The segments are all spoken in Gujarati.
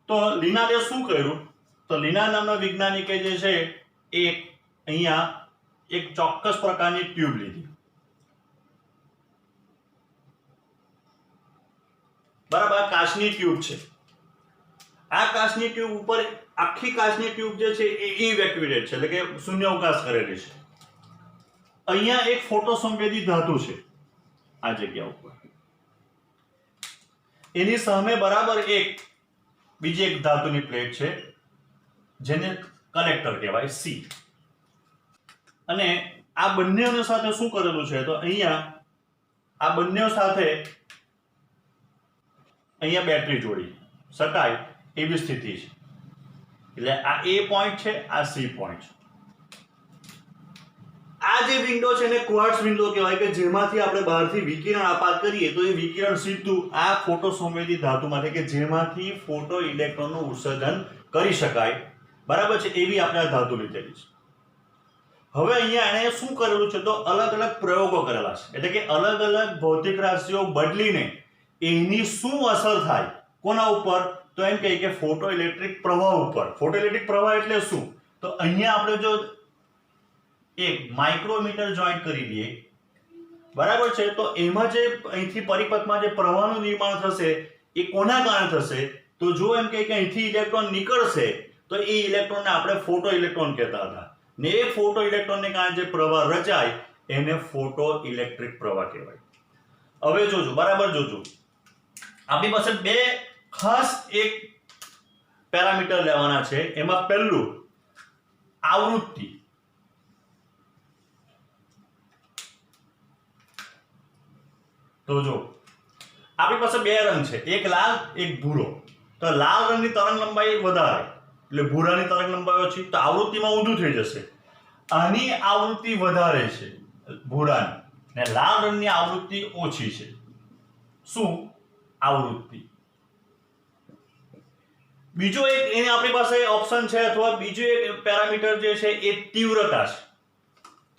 તો લિનાર્ડે શું કર્યું? તો લિનાર્ડ નામના વૈજ્ઞાનિકે જે છે એ અહીંયા એક ચોક્કસ પ્રકારની ટ્યુબ લીધી, બરાબર? કાચની ટ્યુબ છે. આ કાચની ટ્યુબ ઉપર આખી કાચની ટ્યુબ જે છે એ ઇવેક્યુએટેડ છે, એટલે કે શૂન્યાવકાશ કરેલી છે. અહીંયા એક ફોટોસંવેદી ધાતુ છે આ જગ્યા ઉપર, એની સામે બરાબર એક બીજી એક ધાતુની પ્લેટ છે જેને કલેક્ટર કહેવાય, સી. અને આ બંનેની સાથે શું કરેલું છે? તો અહીંયા આ બંને સાથે અહીંયા બેટરી જોડી શકાય એવી સ્થિતિ છે. એટલે આ એ પોઈન્ટ છે, આ સી પોઈન્ટ છે. આ જે વિન્ડો છે એને ક્વાર્ટઝ વિન્ડો કહેવાય, કે જેમાંથી આપણે બહારથી વિકિરણ આપાત કરીએ તો એ વિકિરણ સીધું આ ફોટોસંવેદી ધાતુમાંથી, કે જેમાંથી ફોટો ઇલેક્ટ્રોનનું ઉત્સર્જન કરી શકાય, બરાબર છે, એવી આપણે આ ધાતુ લીધેલી છે. હવે અહીંયા એણે શું કરેલું છે? તો અલગ અલગ પ્રયોગો કરેલા છે, એટલે કે અલગ અલગ ભૌતિક રાશિઓ બદલીને એની શું અસર થાય કોના ઉપર? તો એમ કહે કે ફોટો ઇલેક્ટ્રિક પ્રવાહ ઉપર. ફોટો ઇલેક્ટ્રિક પ્રવાહ એટલે શું? તો અહીંયા આપણે જો એક માઇક્રોમીટર જોઈન્ટ કરી દઈએ, બરાબર છે, તો એમાં જે અહીંથી પરિપથમાં જે પ્રવાહનું નિર્માણ થશે એ કોના કારણે થશે? તો જો એમ કે અહીંથી ઇલેક્ટ્રોન નીકળશે તો એ ઇલેક્ટ્રોનને આપણે ફોટો ઇલેક્ટ્રોન કહેતા હતા, ને એ ફોટો ઇલેક્ટ્રોનને કારણે જે પ્રવાહ રચાય એને ફોટો ઇલેક્ટ્રિક પ્રવાહ કહેવાય. હવે જોજો, બરાબર જોજો, આપણી પાસે બે ખાસ એક પેરામીટર લેવાના છે. એમાં પહેલું આવૃત્તિ. તો જો આપણી પાસે બે રંગ છે, એક લાલ એક ભૂરો. તો લાલ રંગની તરંગ લંબાઈ વધારે એટલે ભૂરાની તરંગ લંબાઈ ઓછી, તો આવૃત્તિમાં ઊંધું થઈ જશે. આની આવૃત્તિ વધારે છે ભૂરાની, ને લાલ રંગની આવૃત્તિ ઓછી છે. શું? આવૃત્તિ. બીજો એક એની આપણી પાસે ઓપ્શન છે, અથવા બીજો એક પેરામીટર જે છે એ તીવ્રતા છે.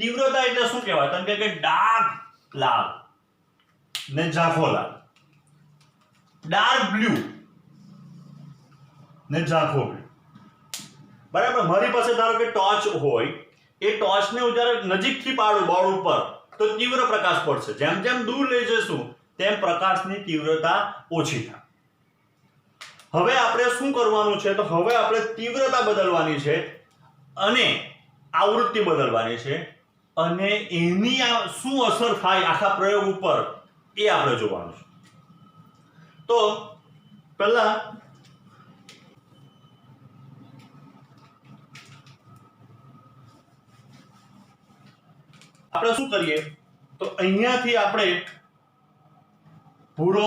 તીવ્રતા એટલે શું કહેવાય? તમે કે ડાર્ક લાલ ને ઝાંખો લાલ, ડાર્ક બ્લુ ને ઝાંખો બ્લુ, બરાબર? મારી પાસે ધારો કે ટોર્ચ હોય, એ ટોર્ચને હું જ્યારે નજીકથી પાડું બોર્ડ ઉપર તો તીવ્ર પ્રકાશ પડશે. જેમ જેમ દૂર લઈ જઈશું તેમ પ્રકાશની તીવ્રતા ઓછી થાય. હવે આપણે શું કરવાનું છે? તો હવે આપણે તીવ્રતા બદલવાની છે અને આવૃત્તિ બદલવાની છે, અને એની શું અસર થાય આખા પ્રયોગ ઉપર એ આપણે જોવાનું છે. તો પહેલા આપણે શું કરીએ? તો અહીંયાથી આપણે ભૂરો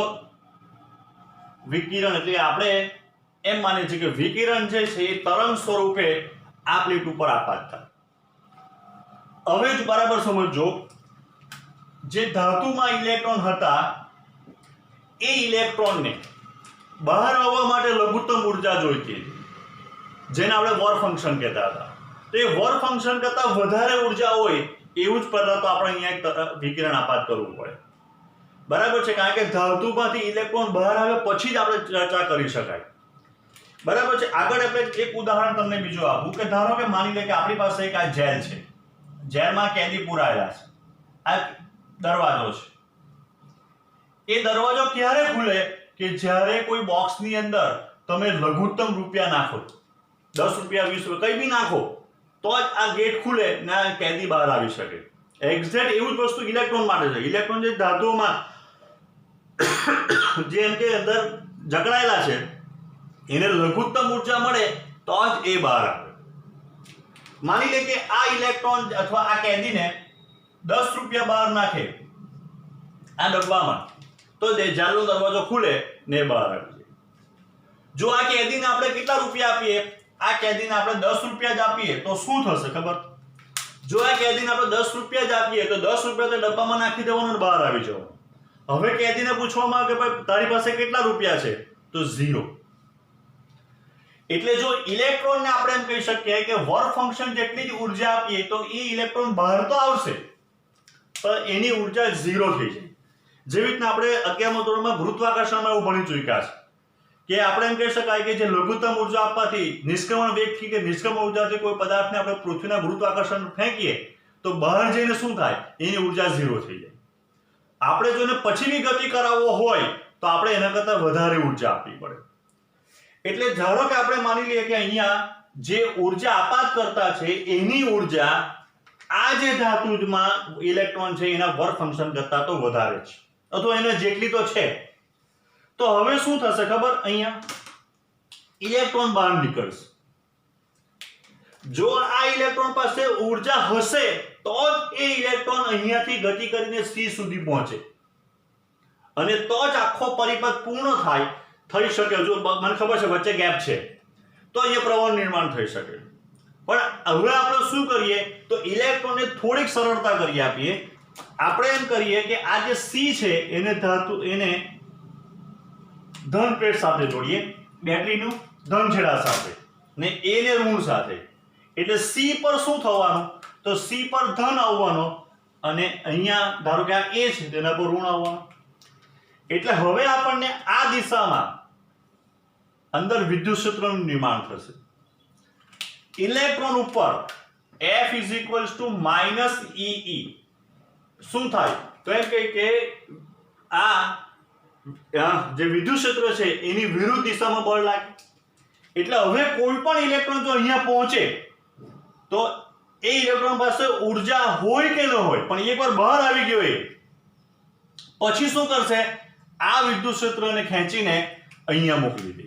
વિકિરણ, એટલે આપણે એમ માનીએ છીએ કે વિકિરણ જે છે એ તરંગ સ્વરૂપે આ પ્લેટ ઉપર આપાત થાય. હવે જ બરાબર સમજો, જે ધાતુમાં ઇલેક્ટ્રોન હતા એ ઇલેક્ટ્રોનને બહાર આવવા માટે લઘુત્તમ ઉર્જા જોઈતી હતી, જેને આપણે વર્ક ફંક્શન કહેતા હતા. તો એ વર્ક ફંક્શન કરતા વધારે ઉર્જા હોય એવું જ પહેલા તો આપણે અહીંયા એક વિકિરણ આપાત કરવું પડે, બરાબર છે? કારણ કે ધાતુમાંથી ઇલેક્ટ્રોન બહાર આવે પછી જ આપણે ચર્ચા કરી શકાય, બરાબર છે? આગળ આપણે એક ઉદાહરણ તમને બીજું આપું, કે ધારો કે માની લે કે આપણી પાસે એક આ જેલ છે, જેલમાં કેદી પુરાયેલા છે, આ દરવાજો છે. એ દરવાજો ક્યારે ખુલે? કે જ્યારે કોઈ બોક્સની અંદર તમે લઘુત્તમ રૂપિયા નાખો, 10 રૂપિયા 20 રૂપિયા કંઈ બી નાખો તો જ આ ગેટ ખુલે ને આ કેદી બહાર આવી શકે. એક્ઝેક્ટ એવું જ વસ્તુ ઇલેક્ટ્રોન માટે છે. ઇલેક્ટ્રોન જે ધાતુઓમાં જેમ કે અંદર જકડાયેલા છે એને લઘુત્તમ ઉર્જા મળે તો જ એ બહાર આવે. માની લે કે આ ઇલેક્ટ્રોન અથવા આ કેદીને 10 રૂપિયા બહાર નાખે આ ડબ્બામાં, તો જેલનો દરવાજો ખુલે ને બહાર આવી જાય. જો આ કેદીને આપણે કેટલા રૂપિયા આપીએ? આ કેદીને આપણે 10 રૂપિયા જ આપીએ તો શું થશે ખબર? જો આ કેદીને આપણે 10 રૂપિયા જ આપીએ તો 10 રૂપિયા તો ડબ્બામાં નાખી દેવાનું, બહાર આવી જવાનું. હવે કેદીને પૂછવામાં આવે કે ભાઈ તારી પાસે કેટલા રૂપિયા છે? તો 0. એટલે જો ઇલેક્ટ્રોનને આપણે એમ કહી શકીએ કે વર્ક ફંક્શન જેટલી જ ઉર્જા આપીએ તો એ ઇલેક્ટ્રોન બહાર તો આવશે પણ એની ઉર્જા 0 થઈ જાય. જેવી રીતના આપણે 11મા ધોરણમાં ગુરુત્વાકર્ષણમાં એવું ભણી ચૂક્યા છે કે આપણે એમ કહી શકાય કે જે લઘુત્તમ ઉર્જા આપવાથી નિષ્ક્રમણ વેગથી કે નિષ્ક્રમણ ઉર્જાથી કોઈ પદાર્થને આપણે પૃથ્વીના ગુરુત્વાકર્ષણ ફેંકીએ તો બહાર જઈને શું થાય, એની ઉર્જા 0 થઈ જાય. આપણે જો એને પછીની ગતિ કરાવવો હોય તો આપણે એના કરતા વધારે ઉર્જા આપવી પડે. એટલે ધારો કે આપણે માની લઈએ કે અહીંયા જે ઉર્જા આપાત કરતા છે એની ઉર્જા આ જે ધાતુમાં ઇલેક્ટ્રોન છે એના વર્ક ફંક્શન કરતા તો વધારે છે, અથવા એને જેટલી તો છે. તો હવે શું થશે ખબર, અહીંયા ઇલેક્ટ્રોન બહાર નીકળશે. જો આ ઇલેક્ટ્રોન પાસે ઉર્જા હશે તો જ એ ઇલેક્ટ્રોન અહીંયાથી ગતિ કરીને C સુધી પહોંચે અને તો જ આખો પરિપથ પૂર્ણ થઈ શકે. જો મને ખબર છે વચ્ચે ગેપ છે તો અહીંયા પ્રવાહ નિર્માણ થઈ શકે. પણ હવે આપણે શું કરીએ તો ઇલેક્ટ્રોનને થોડીક સરળતા કરી આપીએ. આપણે એમ કરીએ કે આ જે C છે એને ધન પ્લેટ સાથે જોડીએ, બેટરીનું ધન છેડા સાથે ને A ને ઋણ સાથે. એટલે C પર શું થવાનું તો C પર ધન આવવાનો અને અહીંયા ધારો કે આ A છે તેના પર ઋણ આવવાનું. એટલે હવે આપણને આ દિશામાં અંદર વિદ્યુત ક્ષેત્રનું નિર્માણ થશે. ઇલેક્ટ્રોન ઉપર F = -EE શું થાય તો એમ કહે કે આ જે વિદ્યુત ક્ષેત્ર છે એની વિરુદ્ધ દિશામાં બળ લાગે. એટલે હવે કોઈ પણ ઇલેક્ટ્રોન જો અહીંયા પહોંચે તો એ ઇલેક્ટ્રોન પાસે ઉર્જા હોય કે ન હોય પણ એકવાર બહાર આવી ગયો એ પછી શું કરશે, આ વિદ્યુત ક્ષેત્રને ખેંચીને અહીંયા મોકલી દે,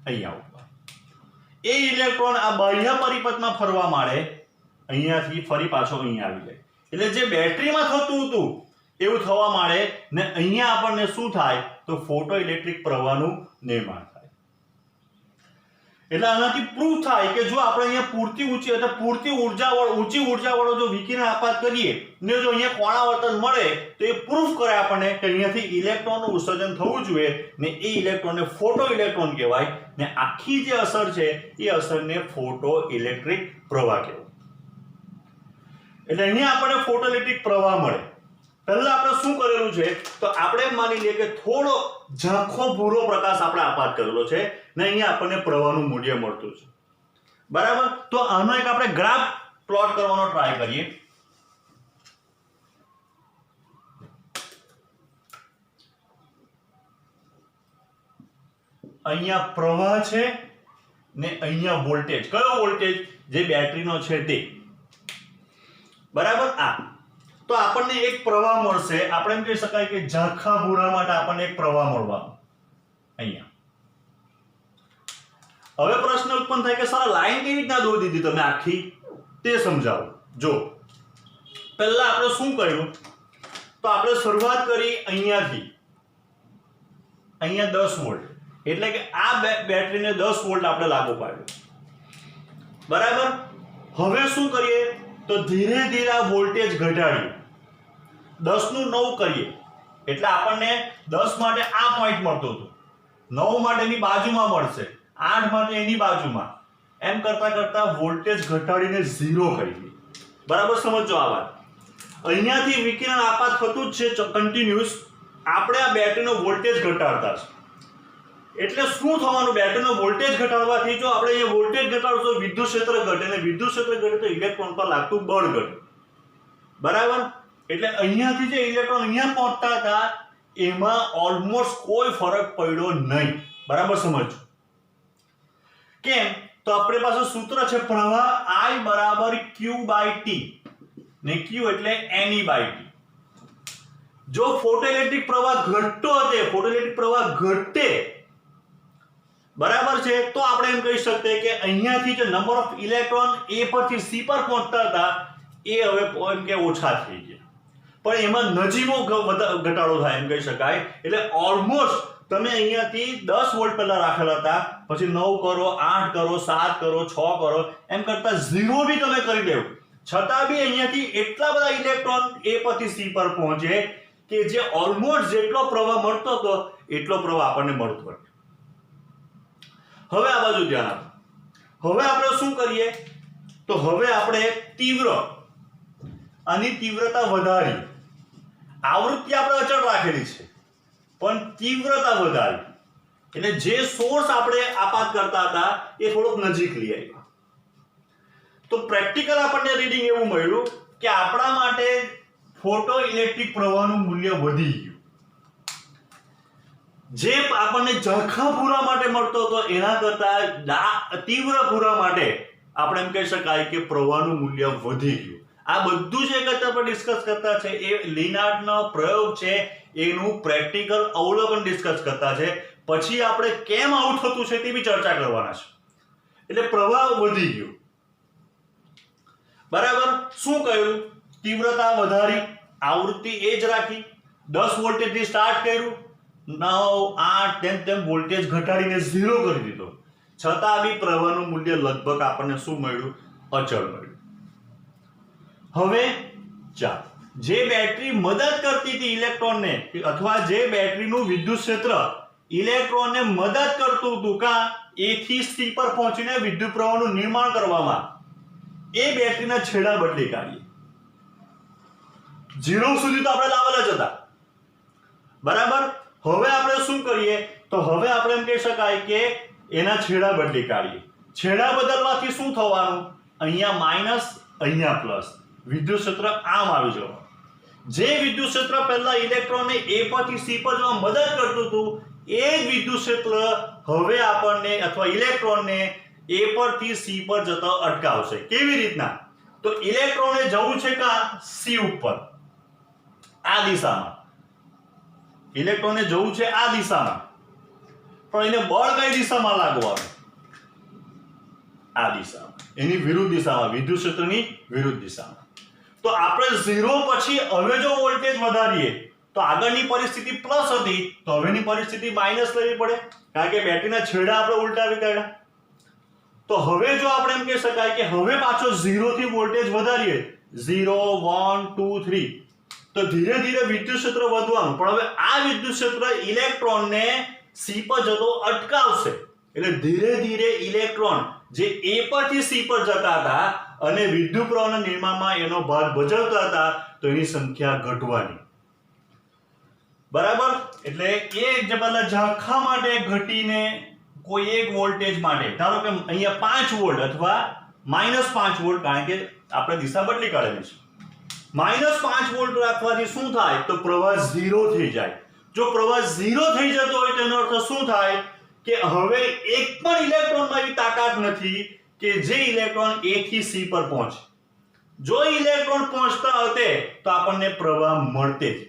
અહીંયા ઉપર. એ ઇલેક્ટ્રોન આ બાહ્ય પરિપથમાં ફરવા માંડે, અહીંયાથી ફરી પાછો અહીંયા આવી જાય. એટલે જે બેટરીમાં થતું હતું એવું થવા માંડે ને અહીંયા આપણને શું થાય તો ફોટો ઇલેક્ટ્રિક પ્રવાહનું નિર્માણ થાય. એટલે આનાથી પ્રૂફ થાય કે જો આપણે અહીંયા પૂરતી ઊંચી ઉર્જાવાળો જો વિકિરણ આપાત કરીએ ને જો અહીંયા કોણાવર્તન મળે તો એ પ્રૂફ કરે આપણને કે અહીંયાથી ઇલેક્ટ્રોનનું ઉત્સર્જન થવું જોઈએ ને એ ઇલેક્ટ્રોનને ફોટો ઇલેક્ટ્રોન કહેવાય ને આખી જે અસર છે એ અસરને ફોટો ઇલેક્ટ્રિક પ્રવાહ કહેવાય. એટલે અહીંયા આપણને ફોટો ઇલેક્ટ્રિક પ્રવાહ મળે. પહેલા આપણે શું કરેલું છે તો આપણે માની લઈએ કે થોડો ઝાંખો ભૂરો પ્રકાશ આપણે આપાત કરેલો છે ને અહીંયા આપણને પ્રવાહનું મૂલ્ય મળતું છે. બરાબર, તો આનો એક આપણે ગ્રાફ પ્લોટ કરવાનો ટ્રાય કરીએ. અહીંયા પ્રવાહ છે ને અહીંયા વોલ્ટેજ. કયો વોલ્ટેજ? જે બેટરીનો છે તે. બરાબર, આ તો આપણને એક પ્રવાહ મળશે. આપણે એમ કહી શકાય કે ઝાંખા ભૂરા માટે આપણને એક પ્રવાહ મળવાનો અહીંયા. હવે પ્રશ્ન ઉત્પન્ન થાય કે સર લાઈન કેવી રીતના દોરી દીધી તમે આખી, તે સમજાવો. જો પહેલા આપણે શું કર્યું તો આપણે શરૂઆત કરી અહીંયાથી, અહીંયા 10 વોલ્ટ, એટલે કે આ બેટરીને 10 વોલ્ટ આપણે લાગુ પાડ્યો. બરાબર, હવે શું કરીએ તો ધીરે ધીરે આ વોલ્ટેજ ઘટાડીએ, 10 નું 9 કરીએ એટલે આપણને 10 માટે આ પોઈન્ટ મળતો હતો, 9 માટે એની બાજુમાં મળશે, 8 માટે એની બાજુમાં, એમ કરતા કરતા વોલ્ટેજ ઘટાડીને 0 કરી દઈએ. બરાબર, સમજો આ વાત. અહીંયાથી વિકિરણ આપાત થતું જ છે કન્ટિન્યુઅસ. આપણે આ બેટરીનો વોલ્ટેજ ઘટાડતા છે. એટલે શું થવાનું, બેટરીનો વોલ્ટેજ ઘટાડવાથી જો આપણે અહીંયા વોલ્ટેજ ઘટાડો તો વિદ્યુત ક્ષેત્ર ઘટે અને વિદ્યુત ક્ષેત્ર ઘટે તો ઇલેક્ટ્રોન પર લાગતું બળ ઘટે. બરાબર, એટલે અહીંયાથી જે ઇલેક્ટ્રોન અહીંયા પહોંચતા હતા એમાં ઓલમોસ્ટ કોઈ ફરક પડ્યો નહીં. બરાબર, સમજો. કેમ તો આપણી પાસે સૂત્ર છે પ્રવાહ I = Q/T ને Q એટલે Ne/T. જો ફોટોઇલેક્ટ્રિક પ્રવાહ ઘટતો હતે, ફોટોઇલેક્ટ્રિક પ્રવાહ ઘટે, બરાબર છે, તો આપણે એમ કહી શકીએ કે અહીંયાથી જે નંબર ઓફ ઇલેક્ટ્રોન A પરથી C પર પહોંચતા હતા એ હવે એમ કે ઓછા થઈ ગયા, પણ એમાં નજીવો ઘટાડો થાય એમ કહી શકાય. એટલે ઓલમોસ્ટ તમે અહીંયાથી 10 વોલ્ટ પહેલા રાખેલા હતા, પછી 9 કરો, 8 કરો, 7 કરો, 6 કરો, એમ કરતા 0 બી તમે કરી દેવું, છતાં બી અહીંયાથી એટલા બધા ઇલેક્ટ્રોન A પરથી C પર પહોંચે કે જે ઓલમોસ્ટ જેટલો પ્રવાહ મળતો હતો એટલો પ્રવાહ આપણને મળતો હતો. હવે આ બાજુ ધ્યાન આપો. હવે આપણે શું કરીએ તો હવે આપણે આની તીવ્રતા વધારી. આવૃત્તિ આપણે અચળ રાખેલી છે પણ તીવ્રતા વધારી. એટલે જે સોર્સ આપણે આપાત કરતા હતા એ થોડોક નજીક લઈ આવ્યા. તો પ્રેક્ટિકલ આપણને રીડિંગ એવું મળ્યું કે આપણા માટે ફોટો ઇલેક્ટ્રિક પ્રવાહનું મૂલ્ય વધી ગયું. જે આપણને ઝાંખા ભૂરા માટે મળતો હતો એના કરતા તીવ્ર ભૂરા માટે આપણે એમ કહી શકાય કે પ્રવાહનું મૂલ્ય વધી ગયું. આ બધું જે આપણે ડિસ્કસ કરતા છે એ લિનાર્ડનો પ્રયોગ છે, એનું પ્રેક્ટિકલ અવલોકન ડિસ્કસ કરતા છે. પછી આપણે કેમ આવું થતું છે તે બી ચર્ચા કરવાના છે. એટલે પ્રવાહ વધી ગયો, બરાબર. શું કહ્યું? તીવ્રતા વધારી, આવૃત્તિ એ જ રાખી, 10 વોલ્ટેજ થી સ્ટાર્ટ કર્યું, 9 8 તેમ વોલ્ટેજ ઘટાડીને 0 કરી દીધો. છતાં બી પ્રવાહનું મૂલ્ય લગભગ આપણને શું મળ્યું? અચળ મળ્યું. હવે ચાલો, જે બેટરી મદદ કરતી હતી ઇલેક્ટ્રોનને, અથવા જે બેટરીનું વિદ્યુત ક્ષેત્ર ઇલેક્ટ્રોનને મદદ કરતું હતું કા A થી C પર પહોંચીને વિદ્યુત પ્રવાહનું નિર્માણ કરવામાં, એ બેટરીના છેડા બદલી કાઢીએ. 0 સુધી તો આપણે લાવેલા જ હતા, બરાબર. હવે આપણે શું કરીએ? તો હવે આપણે એમ કહી શકાય કે એના છેડા બદલી કાઢીએ. છેડા બદલવાથી શું થવાનું? અહીંયા માઇનસ, અહીંયા પ્લસ, વિદ્યુત ક્ષેત્ર આમ આવી જવાનું. જે વિદ્યુત ક્ષેત્ર પહેલા ઇલેક્ટ્રોનને A પરથી C પર જવા મદદ કરતું હતું, એ જ વિદ્યુત ક્ષેત્ર હવે આપણને અથવા ઇલેક્ટ્રોનને A પરથી C પર જતો અટકાવશે. કેવી રીતના? તો ઇલેક્ટ્રોનને જવું છે કા C ઉપર, આ દિશામાં. ઇલેક્ટ્રોનને જવું છે આ દિશામાં, પણ એને બળ કઈ દિશામાં લાગવાનું? આ દિશામાં, એની વિરુદ્ધ દિશામાં, વિદ્યુત ક્ષેત્રની વિરુદ્ધ દિશામાં. તો આપણે 0 પછી હવે જો વોલ્ટેજ વધારીએ તો આગળની પરિસ્થિતિ પ્લસ હતી, તો હવેની પરિસ્થિતિ માઇનસ લેવી પડે, કારણ કે બેટરીના છેડા આપણે ઉલટાવી કાઢ્યા. તો હવે જો આપણે એમ કહી શકાય કે હવે પાછો 0 થી વોલ્ટેજ વધારીએ, 0 1 2 3, તો ધીરે ધીરે વિદ્યુત ક્ષેત્ર વધવાનું. પણ હવે આ વિદ્યુત ક્ષેત્ર ઇલેક્ટ્રોનને C પર જતો અટકાવશે. એટલે ધીરે ધીરે ઇલેક્ટ્રોન જે A પરથી C પર જતા હતા અને વિદ્યુત પ્રવાહના નિર્માણમાં એનો ભાગ ભજવતા હતા, તો એની સંખ્યા ઘટવાની, બરાબર. એટલે એ જે પહેલા ઝાંખા માટે ઘટીને કોઈ એક વોલ્ટેજ માટે, ધારો કે અહીંયા 5 વોલ્ટ અથવા -5 વોલ્ટ, કારણ કે આપણે દિશા બદલી કાઢેલી છે, -5 વોલ્ટ રાખવાથી શું થાય? તો પ્રવાહ 0 થઈ જાય. જો પ્રવાહ 0 થઈ જતો હોય તેનો અર્થ શું થાય? કે હવે એક પણ ઇલેક્ટ્રોનમાં એવી તાકાત નથી કે જે ઇલેક્ટ્રોન A થી C પર પહોંચે. જો ઇલેક્ટ્રોન પહોંચતા હતે તો આપણને પ્રવાહ મળતે જ,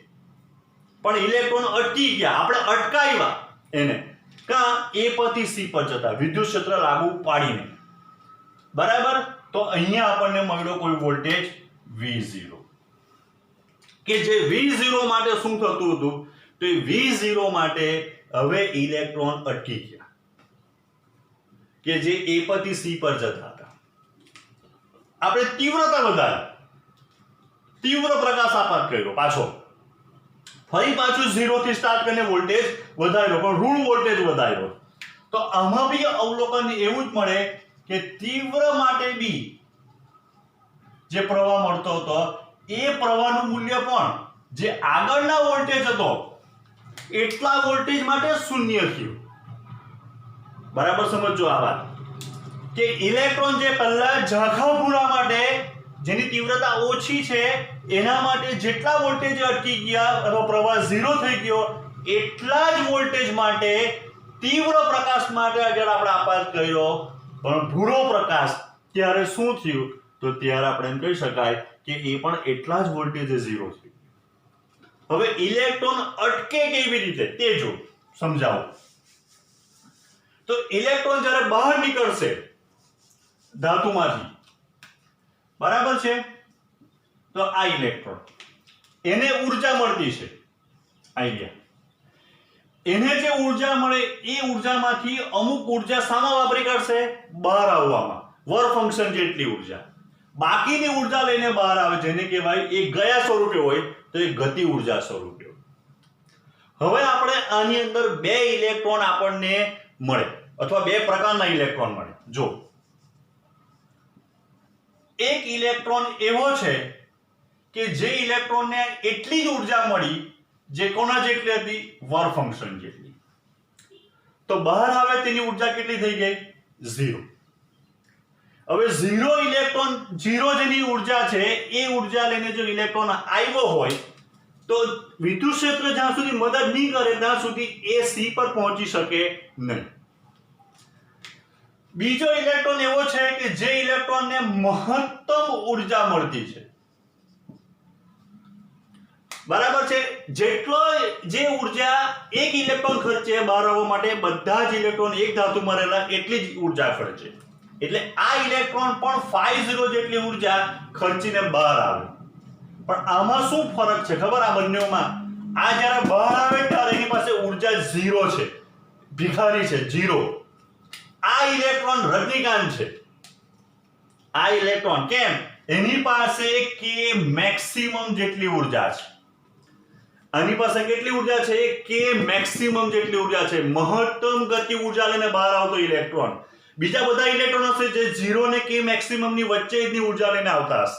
પણ ઇલેક્ટ્રોન અટકી ગયા, આપણે અટકાવ્યા એને કા A પરથી C પર જતા વિદ્યુત ક્ષેત્ર લાગુ પાડીને, બરાબર. તો અહીંયા આપણને મળ્યો કોઈ વોલ્ટેજ V0, કે જે V0 માટે શું થતું હતું? તો એ V0 માટે હવે ઇલેક્ટ્રોન અટકી ગયા, કે જે A પરથી C પર જતા હતા. આપણે તીવ્રતા વધારી, તીવ્ર પ્રકાશ આપાત કર્યો, પાછો ફરી પાછું 0 થી સ્ટાર્ટ કરીને વોલ્ટેજ વધાર્યો, પણ ઋણ વોલ્ટેજ વધાર્યો. તો આમાં બી અવલોકન એવું જ મળે કે તીવ્ર માટે બી જે પ્રવાહ મળતો હતો એ પ્રવાહનું મૂલ્ય પણ જે આગળના વોલ્ટેજ હતો એટલા વોલ્ટેજ માટે શૂન્ય થયું. બરાબર સમજો આ વાત, કે ઇલેક્ટ્રોન જે પહેલા ઝાંખા ભૂરા માટે જેની તીવ્રતા ઓછી છે એના માટે જેટલા વોલ્ટેજ અટકી ગયા અથવા પ્રવાહ 0 થઈ ગયો, એટલા જ વોલ્ટેજ માટે તીવ્ર પ્રકાશ માટે આગળ આપણે આપાત કર્યો, પણ ભૂરો પ્રકાશ ત્યારે શું થયું? તો ત્યારે આપણે એમ કહી શકાય કે એ પણ એટલા જ વોલ્ટેજે 0 થયું. હવે ઇલેક્ટ્રોન અટકે કેવી રીતે તે જો સમજાવો. તો ઇલેક્ટ્રોન જ્યારે બહાર નીકળશે ધાતુમાંથી, બરાબર છે, તો આ ઇલેક્ટ્રોન, એને ઉર્જા મળતી છે, આઈડિયા. એને જે ઉર્જા મળે એ ઉર્જામાંથી અમુક ઉર્જા શામાં વાપરી કાઢશે? બહાર આવવામાં, વર્ક ફંક્શન જેટલી ઉર્જા. બાકીની ઉર્જા લઈને બહાર આવે, જેને કહેવાય એ ગયા સ્વરૂપે હોય તો એ ગતિ ઉર્જા સ્વરૂપે. હવે આપણે આની અંદર બે ઇલેક્ટ્રોન આપણને મળે, અથવા બે પ્રકારના ઇલેક્ટ્રોન મળે. જો એક ઇલેક્ટ્રોન એવો છે કે જે ઇલેક્ટ્રોનને એટલી જ ઉર્જા મળી જે કોના જેટલી હતી? વર્ક ફંક્શન જેટલી. તો બહાર આવે તેની ઉર્જા કેટલી થઈ ગઈ? 0. હવે 0 ઇલેક્ટ્રોન, 0 જેની ઉર્જા છે એ ઉર્જા લઈને જો ઇલેક્ટ્રોન આવ્યો હોય તો વિદ્યુત ક્ષેત્ર જ્યાં સુધી મદદ નહીં કરે ત્યાં સુધી એ C પર પહોંચી શકે નહીં. બીજો ઇલેક્ટ્રોન એવો છે કે જે ઇલેક્ટ્રોનને મહત્તમ ઉર્જા મળતી છે. બરાબર છે? જે ઉર્જા એક ઇલેક્ટ્રોન ખર્ચે બહાર આવવા માટે બધા જ ઇલેક્ટ્રોન એક ધાતુમાં રહેલા એટલી જ ઉર્જા ખર્ચે. એટલે આ ઇલેક્ટ્રોન પણ 5 જેટલી ઉર્જા ખર્ચીને બહાર આવે. પણ આમાં શું ફરક છે ખબર? આ બંનેમાં આ જ્યારે બહાર આવે ત્યારે એની પાસે ઉર્જા 0 છે, ભિખારી છે, 0. આ ઇલેક્ટ્રોન રજનીકાંત છે. આ ઇલેક્ટ્રોન કેમ? એની પાસે કે મેક્સિમમ જેટલી ઉર્જા છે. આની પાસે કેટલી ઉર્જા છે? કે મેક્સિમમ જેટલી ઉર્જા છે. મહત્તમ ગતિ ઉર્જા લઈને બહાર આવતો ઇલેક્ટ્રોન. બીજા બધા ઇલેક્ટ્રોન હશે જે 0 ને કે મેક્સિમમ ની વચ્ચેની ઉર્જા લઈને આવતા હશે.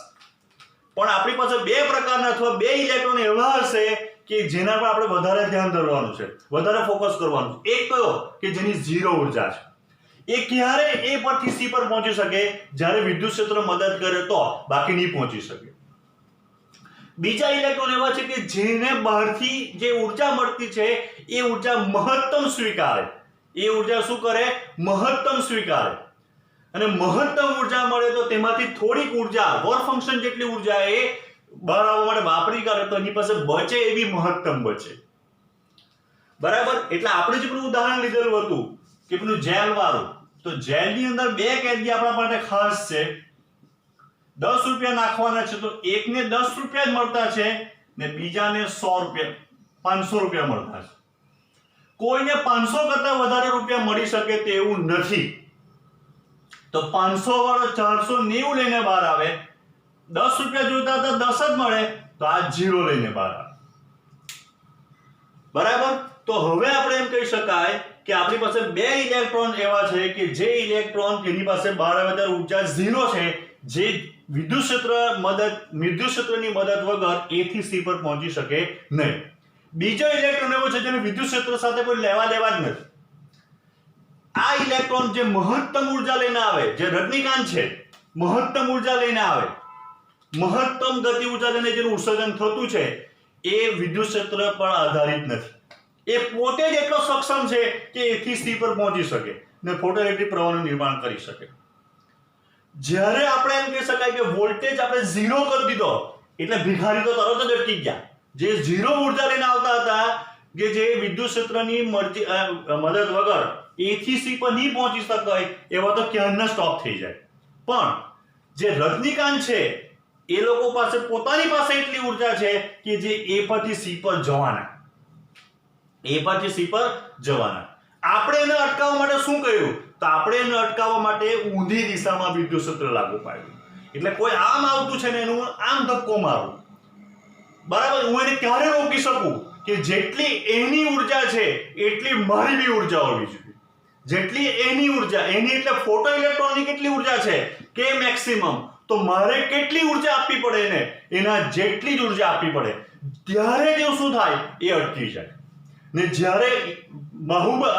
પણ આપણી પાસે બે પ્રકારના અથવા બે ઇલેક્ટ્રોન એવા હશે કે જેના પર આપણે વધારે ધ્યાન ધરવાનું છે, વધારે ફોકસ કરવાનું છે. એક કયો? કે જેની 0 ઉર્જા છે. એ ક્યારે A પરથી C પર પહોંચી શકે? જ્યારે વિદ્યુત ક્ષેત્ર મદદ કરે તો, બાકી નહીં પહોંચી શકે. બીજા ઇલેક્ટ્રોન એવા છે કે જેને બહારથી જે ઉર્જા મળતી છે એ ઉર્જા મહત્તમ સ્વીકારે. એ ઉર્જા શું કરે? મહત્તમ સ્વીકારે. અને મહત્તમ ઉર્જા મળે તો તેમાંથી થોડીક ઉર્જા, વર્ક ફંક્શન જેટલી ઉર્જા એ બહાર આવવા માટે વાપરી કરે તો એની પાસે બચે એવી મહત્તમ બચે. બરાબર? એટલે આપણે જે પેલું ઉદાહરણ લીધેલું હતું કે પેલું જેલ વાળું, તો જેલની અંદર બે કેદી આપણા માટે ખાસ છે. 10 રૂપિયા નાખવાના છે તો એકને 10 રૂપિયા જ મળતા છે ને બીજાને 100 રૂપિયા, 500 રૂપિયા મળતા છે. કોઈને 500 કરતા વધારે રૂપિયા મળી શકે તેવું નથી. તો 500 વાળો 490 લઈને બહાર આવે. 10 રૂપિયા જોઈતા હતા 10 જ મળે તો આ 0 લઈને બહાર આવે. બરાબર? તો હવે આપણે એમ કહી શકાય કે આપણી પાસે બે ઇલેક્ટ્રોન એવા છે કે જે ઇલેક્ટ્રોન તેની પાસે બહાર આવે ત્યારે ઉર્જા 0 છે, જે વિદ્યુત ક્ષેત્રની મદદ વગર A થી C પર પહોંચી શકે નહીં. બીજો ઇલેક્ટ્રોન એવો છે જેને વિદ્યુત ક્ષેત્ર સાથે કોઈ લેવા દેવા જ નથી. આ ઇલેક્ટ્રોન જે મહત્તમ ઉર્જા લઈને આવે, જે રજનીકાંત છે, મહત્તમ ઉર્જા લઈને આવે, મહત્તમ ગતિ ઉર્જા લઈને જેનું ઉત્સર્જન થતું છે એ વિદ્યુત ક્ષેત્ર પર આધારિત નથી. એ પોતે જ એટલો સક્ષમ છે કે A થી C પર પહોંચી શકે ને ફોટોઇલેક્ટ્રિક પ્રવાહનું નિર્માણ કરી શકે. જ્યારે આપણે એમ કહી શકાય કે વોલ્ટેજ આપણે 0 કરી દીધો એટલે ભિખારી તો તરત જ અટકી ગયા. જે 0 ઉર્જા લઈને આવતા હતા, કે જે વિદ્યુત ક્ષેત્રની મદદ વગર A થી C પર નહીં પહોંચી શકતા હોય એવા તો ક્યારના સ્ટોપ થઈ જાય. પણ જે રજનીકાંત છે એ લોકો પાસે પોતાની પાસે એટલી ઉર્જા છે કે જે A પરથી C પર જવાના. A પરથી C પર જવાના. આપણે એને અટકાવવા માટે શું કર્યું? તો આપણે એને અટકાવવા માટે ઊંધી દિશામાં વિદ્યુત ક્ષેત્ર લાગુ પાડ્યું. એટલે કોઈ આમ આવતું છે ને એનું આમ ધક્કો મારું. બરાબર? હું એને ક્યારે રોકી શકું કે જેટલી એની ઉર્જા છે એટલી મારી બી ઉર્જા હોવી જોઈએ. જેટલી એની ઉર્જા, એની એટલે ફોટો ઇલેક્ટ્રોનની કેટલી ઉર્જા છે કે મેક્સિમમ, તો મારે કેટલી ઉર્જા આપવી પડે એને? એના જેટલી જ ઉર્જા આપવી પડે. ત્યારે જો શું થાય? એ અટકી જાય. ને જ્યારે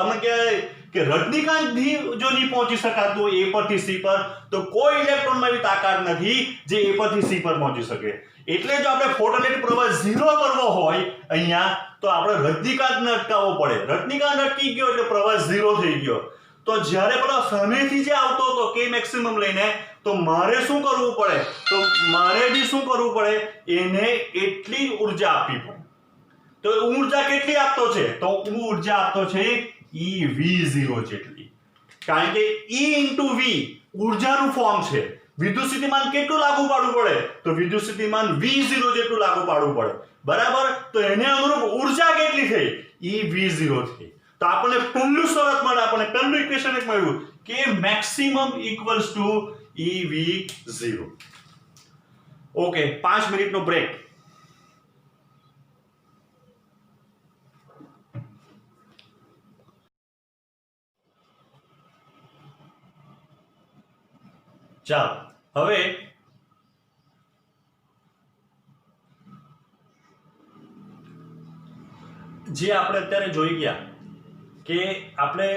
અમે કહેવાય કે રજનીકાંત જો નહીં પહોંચી શકાતું A પરથી C પર, તો કોઈ ઇલેક્ટ્રોનમાં એવી તાકાત નથી જે A પરથી C પર પહોંચી શકે. એટલે જો આપણે ફોટોઇલેક્ટ્રિક પ્રવાહ 0 કરવો હોય અહીંયા, તો આપણે રજનીકાંતને અટકાવવો પડે. રજનીકાંત અટકી ગયો એટલે પ્રવાહ 0 થઈ ગયો. તો જ્યારે પેલો સામેથી જે આવતો હતો કે મેક્સિમમ લઈને, તો મારે શું કરવું પડે? તો મારે બી શું કરવું પડે? એને એટલી ઉર્જા આપવી પડે. તો ઉર્જા કેટલી આપતો છે? તો ઉર્જા આપતો છે eV0 જેટલી. કારણ કે E × V ઉર્જાનું ફોર્મ છે. વિદ્યુત સ્થિતિમાન કેટલું લાગુ પાડવું પડે? તો વિદ્યુત સ્થિતિમાન V0 જેટલું લાગુ પાડવું પડે. બરાબર? તો એને અનુરૂપ ઉર્જા કેટલી થઈ? eV0 થઈ. તો આપણને પહેલું શરત મળે, આપણને પહેલું ઇક્વેશન એક મળ્યું કે maximum equals to eV0. Okay, 5 મિનિટનો બ્રેક. ચાલો હવે જે આપણે અત્યારે જોઈ ગયા કે આપણે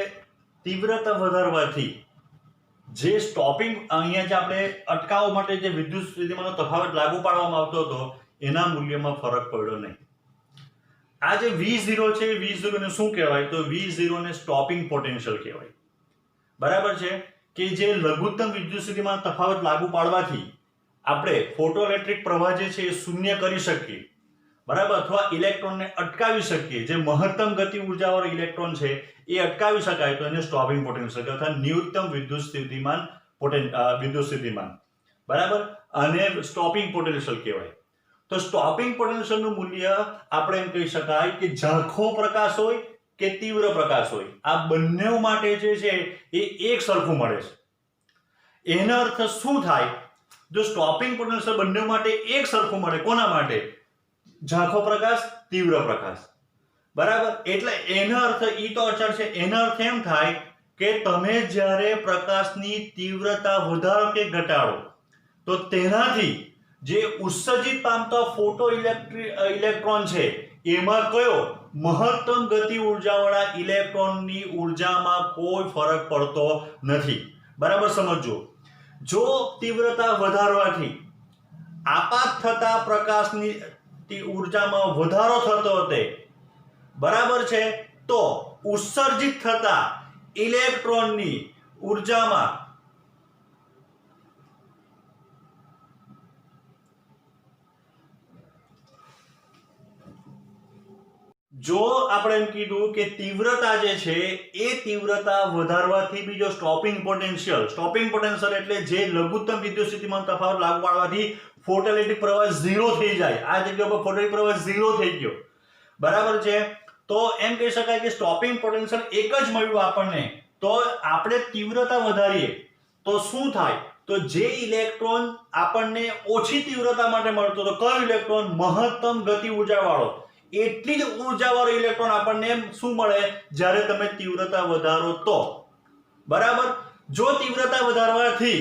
તીવ્રતા વધારવાથી જે સ્ટોપિંગ અહીંયા જે આપણે અટકાવવા માટે જે વિદ્યુત સ્થિતિમાનનો તફાવત લાગુ પાડવામાં આવતો હતો એના મૂલ્યમાં ફરક પડ્યો નહીં. આ જે V0 છે એ V0 ને શું કહેવાય? તો V0 ને સ્ટોપિંગ પોટેન્શિયલ કહેવાય. બરાબર છે કે જે લઘુત્તમ વિદ્યુત સ્થિતિમાન તફાવત લાગુ પાડવાથી આપણે ફોટોઇલેક્ટ્રિક પ્રવાહ જે છે એ શૂન્ય કરી શકીએ, બરાબર, અથવા ઇલેક્ટ્રોનને અટકાવી શકીએ. જે મહત્તમ ગતિ ઉર્જાવાળો ઇલેક્ટ્રોન છે એ અટકાવી શકાય તો એને સ્ટોપિંગ પોટેન્શિયલ અથવા ન્યૂનતમ વિદ્યુત સ્થિતિમાન, બરાબર, અને સ્ટોપિંગ પોટેન્શિયલ કહેવાય. તો સ્ટોપિંગ પોટેન્શિયલનું મૂલ્ય આપણે એમ કહી શકાય કે ઝાંખો પ્રકાશ હોય કે તીવ્ર પ્રકાશ હોય, આ બંને માટે જે છે એ એક સરખું મળે છે. એનો અર્થ શું થાય? જો સ્ટોપિંગ પોટેન્શિયલ બંને માટે એક સરખું મળે, કોના માટે? ઝાંખો પ્રકાશ, તીવ્ર પ્રકાશ, બરાબર. એટલે એનો અર્થ ઈ તો અચળ છે. એનો અર્થ એમ થાય કે તમે જ્યારે પ્રકાશની તીવ્રતા વધારો કે ઘટાડો તો તેનાથી જે ઉત્સર્જિત પામતા ફોટો ઇલેક્ટ્રોન છે એમાં કયો મહત્તમ ગતિ ઉર્જાવાળા ઇલેક્ટ્રોનની ઉર્જામાં કોઈ ફરક પડતો નથી. બરાબર સમજો. જો તીવ્રતા વધારવાથી આપાત થતા પ્રકાશની ઉર્જામાં વધારો થતો હતો, બરાબર છે, તો ઉત્સર્જિત થતા ઇલેક્ટ્રોનની ઉર્જામાં જો આપણે એમ કીધું કે તીવ્રતા જે છે એ તીવ્રતા વધારવાથી બીજો સ્ટોપિંગ પોટેન્શિયલ એટલે જે લઘુત્તમ વિદ્યુત સ્થિતિમાન તફાવત લાગુ પાડવાથી ફોટોઇલેક્ટ્રિક પ્રવાહ 0 થઈ જાય. આ જગ્યા પર ફોટોઇલેક્ટ્રિક પ્રવાહ 0 થઈ ગયો, બરાબર છે. તો એમ કહી શકાય કે સ્ટોપિંગ પોટેન્શિયલ એક જ મળ્યું આપણને. તો આપણે તીવ્રતા વધારીએ તો શું થાય? તો જે ઇલેક્ટ્રોન આપણને ઓછી તીવ્રતા માટે મળતો હતો, કયો ઇલેક્ટ્રોન? મહત્તમ ગતિ ઉર્જા વાળો. એટલી જ ઉર્જાવાળો ઇલેક્ટ્રોન આપણને શું મળે જ્યારે તમે તીવ્રતા વધારો તો, બરાબર. જો તીવ્રતા વધારવાથી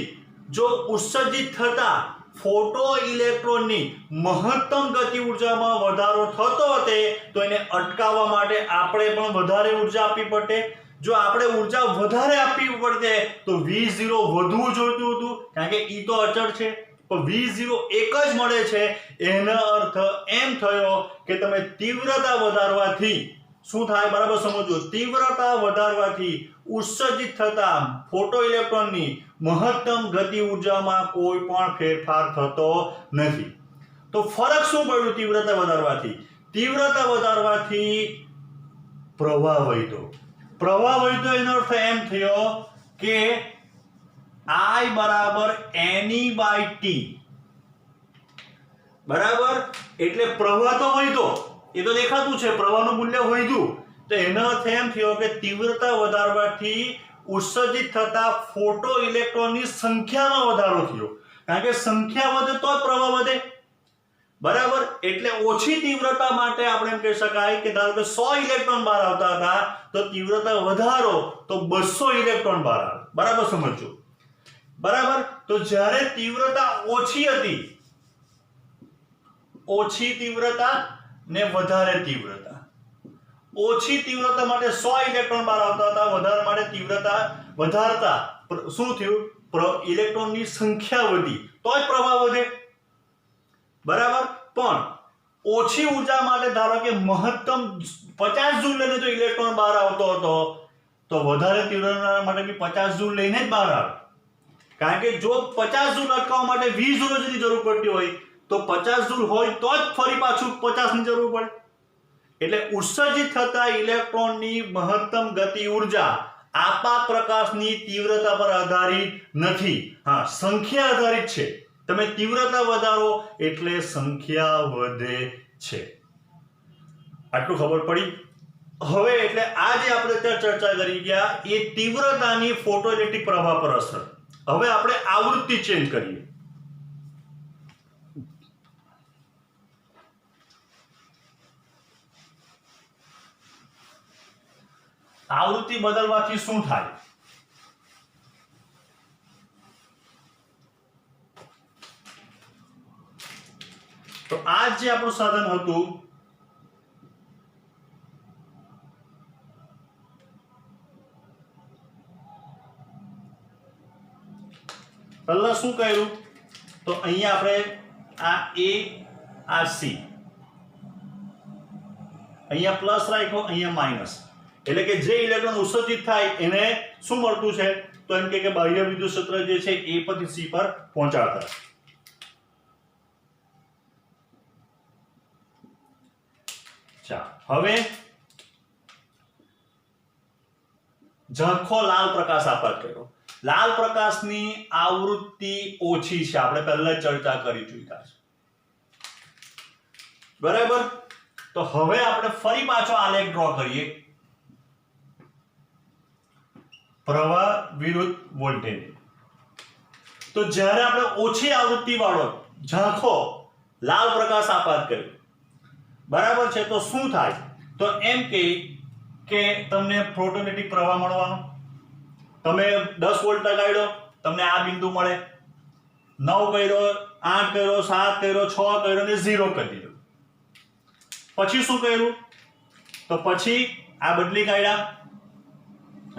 જો ઉત્સર્જિત થતા ફોટો ઇલેક્ટ્રોનની મહત્તમ ગતિ ઉર્જામાં વધારો થતો હતો તો એને અટકાવવા માટે આપણે પણ વધારે ઉર્જા આપવી પડે. જો આપણે ઉર્જા વધારે આપવી પડે તો V0 વધવું જોઈતું હતું, કારણ કે ઈ તો અચળ છે. પણ V0 એક જ મળે છે. એનો અર્થ એમ થયો કે તમે તીવ્રતા વધારવાથી શું થાય? બરાબર સમજો. તીવ્રતા વધારવાથી ઉત્સર્જિત થતા ફોટો ઇલેક્ટ્રોનની મહત્તમ ગતિ ઉર્જામાં કોઈ પણ ફેરફાર થતો નથી. તો ફરક શું પડ્યો તીવ્રતા વધારવાથી? તીવ્રતા વધારવાથી પ્રવાહ વધ્યો. એનો અર્થ એમ થયો કે I બરાબર NE/T, બરાબર. એટલે પ્રવાહ તો વધ્યો, એ તો દેખાતું છે, પ્રવાહનું મૂલ્ય વધ્યું. તો એનો અર્થ એમ થયો કે તીવ્રતા વધારવાથી ઉત્સર્જિત થતા ફોટો ઇલેક્ટ્રોનની સંખ્યામાં વધારો થયો, કારણ કે સંખ્યા વધે તો જ પ્રવાહ વધે, બરાબર. એટલે ઓછી તીવ્રતા માટે આપણે એમ કહી શકાય કે ધારો કે 100 ઇલેક્ટ્રોન બહાર આવતા હતા તો તીવ્રતા વધારો તો 200 ઇલેક્ટ્રોન બહાર આવે. બરાબર સમજો, બરાબર. તો જ્યારે તીવ્રતા ઓછી હતી, ઓછી તીવ્રતા ને વધારે તીવ્રતા, ઓછી તીવ્રતા માટે 100 ઇલેક્ટ્રોન બહાર આવતા હતા, વધારે માટે તીવ્રતા વધારતા શું થયું? ઇલેક્ટ્રોનની સંખ્યા વધી તો જ પ્રવાહ વધે, બરાબર. પણ ઓછી ઉર્જા માટે ધારો કે મહત્તમ 50 જૂલ લઈને જો ઇલેક્ટ્રોન બહાર આવતો હતો તો વધારે તીવ્રતા માટે બી 50 જૂલ લઈને જ બહાર આવે, કારણ કે જો 50 જૂલ અટકાવવા માટે V0 જેની જરૂર પડતી હોય તો 50 જૂલ હોય તો જ ફરી પાછું 50 ની જરૂર પડે. એટલે ઉત્સર્જિત થતા ઇલેક્ટ્રોનની મહત્તમ ગતિ ઉર્જા આપાત પ્રકાશની તીવ્રતા પર આધારિત નથી, હા, સંખ્યા આધારિત છે. તમે તીવ્રતા વધારો એટલે સંખ્યા વધે છે. આટલું ખબર પડી? હવે એટલે આ જે આપણે ચર્ચા કરી ગયા એ તીવ્રતાની ફોટોઇલેક્ટ્રિક પ્રવાહ પર અસર. હવે આપણે આવૃત્તિ ચેન્જ કરીએ. આવૃત્તિ બદલવાથી શું થાય? તો આ જે આપણું સાધન હતું શું કર્યું તો અહીંયા આપણે આ A આ C અહીંયા પ્લસ રાખ્યો, અહીંયા માઇનસ, એટલે કે જે ઇલેક્ટ્રોન ઉત્સર્જિત થાય એને શું મળતું છે તો એમ કે બાહ્ય વિદ્યુત ક્ષેત્ર જે છે A પરથી C પર પહોંચાડતા. હવે ઝાંખો લાલ પ્રકાશ આપાત કર્યો. લાલ પ્રકાશની આવૃત્તિ ઓછી છે, આપણે પહેલા ચર્ચા કરી ચૂક્યા છે, બરાબર. તો હવે આપણે ફરી પાછો આલેખ ડ્રો કરીએ. પ્રવાહ વિરુદ્ધ વોલ્ટેજ. તો જ્યારે આપણે ઓછી આવૃત્તિ વાળો ઝાંખો લાલ પ્રકાશ આપાત કર્યો, બરાબર છે, તો શું થાય તો એમ કે તમને ફોટોઇલેક્ટ્રિક પ્રવાહ મળવાનો. તમે 10 વોલ્ટ લગાડ્યો, તમને આ બિંદુ મળે, 9 કર્યો, 8 કર્યો, 7 કર્યો, 6 કર્યો અને 0 કરી દીધો. પછી શું કર્યું તો પછી આ બદલી કાઢ્યા,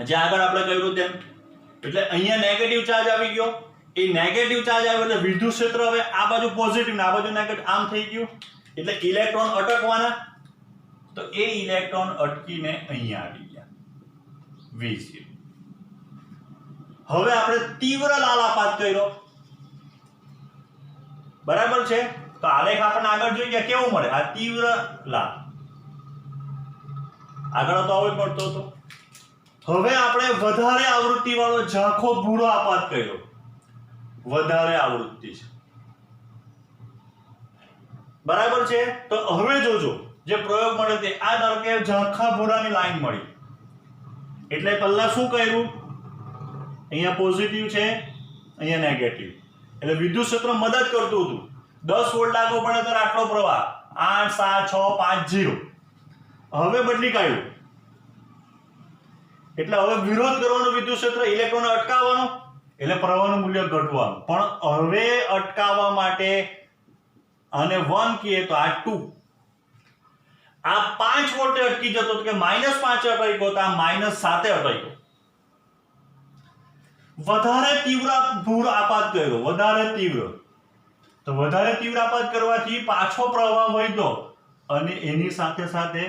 જે આગળ આપણે કર્યું તેમ. એટલે અહીંયા નેગેટિવ ચાર્જ આવી ગયો. એ નેગેટિવ ચાર્જ આવ્યો એટલે વિદ્યુત ક્ષેત્ર હવે આ બાજુ પોઝિટિવ ને આ બાજુ નેગેટિવ આમ થઈ ગયું. એટલે ઇલેક્ટ્રોન અટકવાના, તો એ ઇલેક્ટ્રોન અટકીને અહીંયા આવી ગયા V0. હવે આપણે તીવ્ર લાલ આપાત કર્યો, બરાબર છે. તો આલેખ આપણને આગળ જોઈ ગયા કેવું મળે, આ તીવ્ર લાલ આગળ તો આવો પડતો હતો. હવે આપણે વધારે આવૃત્તિ વાળો ઝાંખો ભૂરો આપાત કર્યો, વધારે આવૃત્તિ છે, બરાબર છે. તો હવે જોજો જે પ્રયોગ મળે તે આ ધારો કે ઝાંખા ભૂરાની લાઈન મળી. એટલે પહેલા શું કર્યું, અહીંયા પોઝિટિવ છે, અહીંયા નેગેટિવ, એટલે વિદ્યુત ક્ષેત્ર મદદ કરતું હતું. 10 વોલ્ટ લાગુ પડે ત્યારે આટલો પ્રવાહ 8 7 6 5 0. હવે બદલી કાઢ્યું, એટલે હવે વિરોધ કરવાનો વિદ્યુત ક્ષેત્ર, ઇલેક્ટ્રોનને અટકાવવાનો, એટલે પ્રવાહનું મૂલ્ય ઘટવાનું. પણ હવે અટકાવવા માટે અને 1 કહીએ તો આ 2, આ 5 વોલ્ટે અટકી જતો તો કે -5 અટક્યો, તો આ -7 અટક્યો. વધારે તીવ્ર ભૂર આપાત કર્યો, વધારે તીવ્ર. તો વધારે તીવ્ર આપાત કરવાથી પાછો પ્રવાહ વધ્યો અને એની સાથે સાથે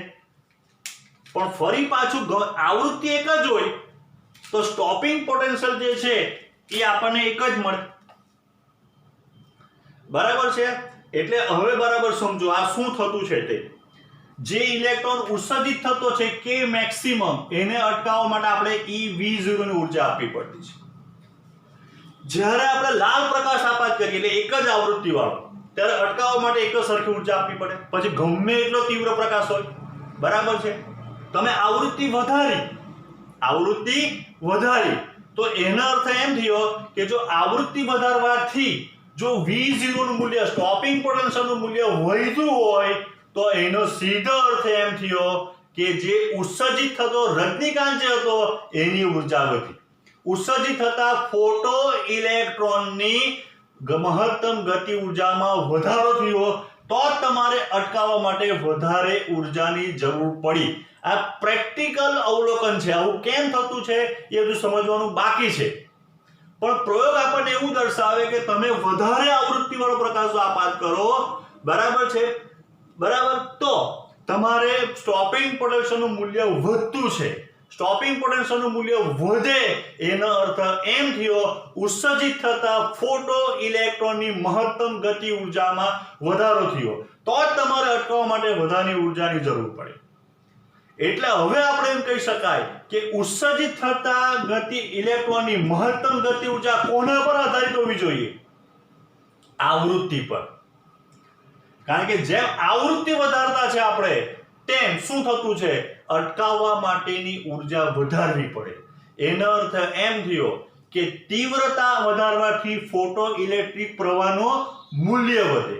પણ ફરી પાછું આવૃત્તિ એક જ હોય તો સ્ટોપિંગ પોટેન્શિયલ જે છે એ આપણને એક જ મળે, બરાબર છે. એટલે હવે બરાબર સમજો આ શું થતું છે. તે જે ઇલેક્ટ્રોન ઉત્સર્જિત થતો છે કે મેક્સિમમ, એને અટકાવવા માટે આપણે eV0 ની ઉર્જા આપવી પડતી છે. જ્યારે આપણે લાલ પ્રકાશ આપાત કરીએ એટલે એક જ આવૃત્તિ વાળો, ત્યારે અટકાવવા માટે એક જ સરખી ઉર્જા આપવી પડે. પછી ગમે એટલો તીવ્ર પ્રકાશ હોય, બરાબર છે, તમે આવૃત્તિ વધારી તો એનો અર્થ એમ થયો કે જો આવૃત્તિ વધારવાથી જો V0 નું મૂલ્ય, સ્ટોપિંગ પોટેન્શિયલ નું મૂલ્ય વધ્યું હોય તો એનો સીધો અર્થ એમ થયો કે જે ઉત્સર્જિત થતો રજનીકાંત જે હતો એની ઉર્જા વધી. ઉત્સર્જિત થતા ફોટો ઇલેક્ટ્રોનની મહત્તમ ગતિ ઉર્જામાં વધારો થયો, તો તમારે અટકાવવા માટે વધારે ઉર્જાની જરૂર પડી. આ પ્રેક્ટિકલ અવલોકન છે. આવું કેમ થતું છે એ બધું સમજવાનું બાકી છે, પણ પ્રયોગ આપણને એવું દર્શાવે કે તમે વધારે આવૃત્તિ વાળો પ્રકાશ આપાત કરો, બરાબર છે, બરાબર, તો તમારે સ્ટોપિંગ પોટેન્શિયલનું મૂલ્ય વધતું છે. સ્ટોપિંગ પોટેન્શિયલનું મૂલ્ય વધે એનો અર્થ એમ થયો ઉત્સર્જિત થતા ફોટો ઇલેક્ટ્રોનની મહત્તમ ગતિ ઉર્જામાં વધારો થયો, તો જ તમારે અટકાવવા માટે વધારાની ઉર્જાની જરૂર પડે. એટલે હવે આપણે એમ કહી શકાય કે ઉત્સર્જિત થતા ગતિ ઇલેક્ટ્રોનની મહત્તમ ગતિ ઉર્જા કોના પર આધારિત હોવી જોઈએ? આવૃત્તિ પર. કારણ કે જેમ આવૃત્તિ વધારતા છે આપણે, તેમ શું થતું છે, અટકાવવા માટેની ઉર્જા વધારવી પડે. એનો અર્થ એમ થયો કે તીવ્રતા વધારવાથી ફોટો ઇલેક્ટ્રિક પ્રવાહનો મૂલ્ય વધે.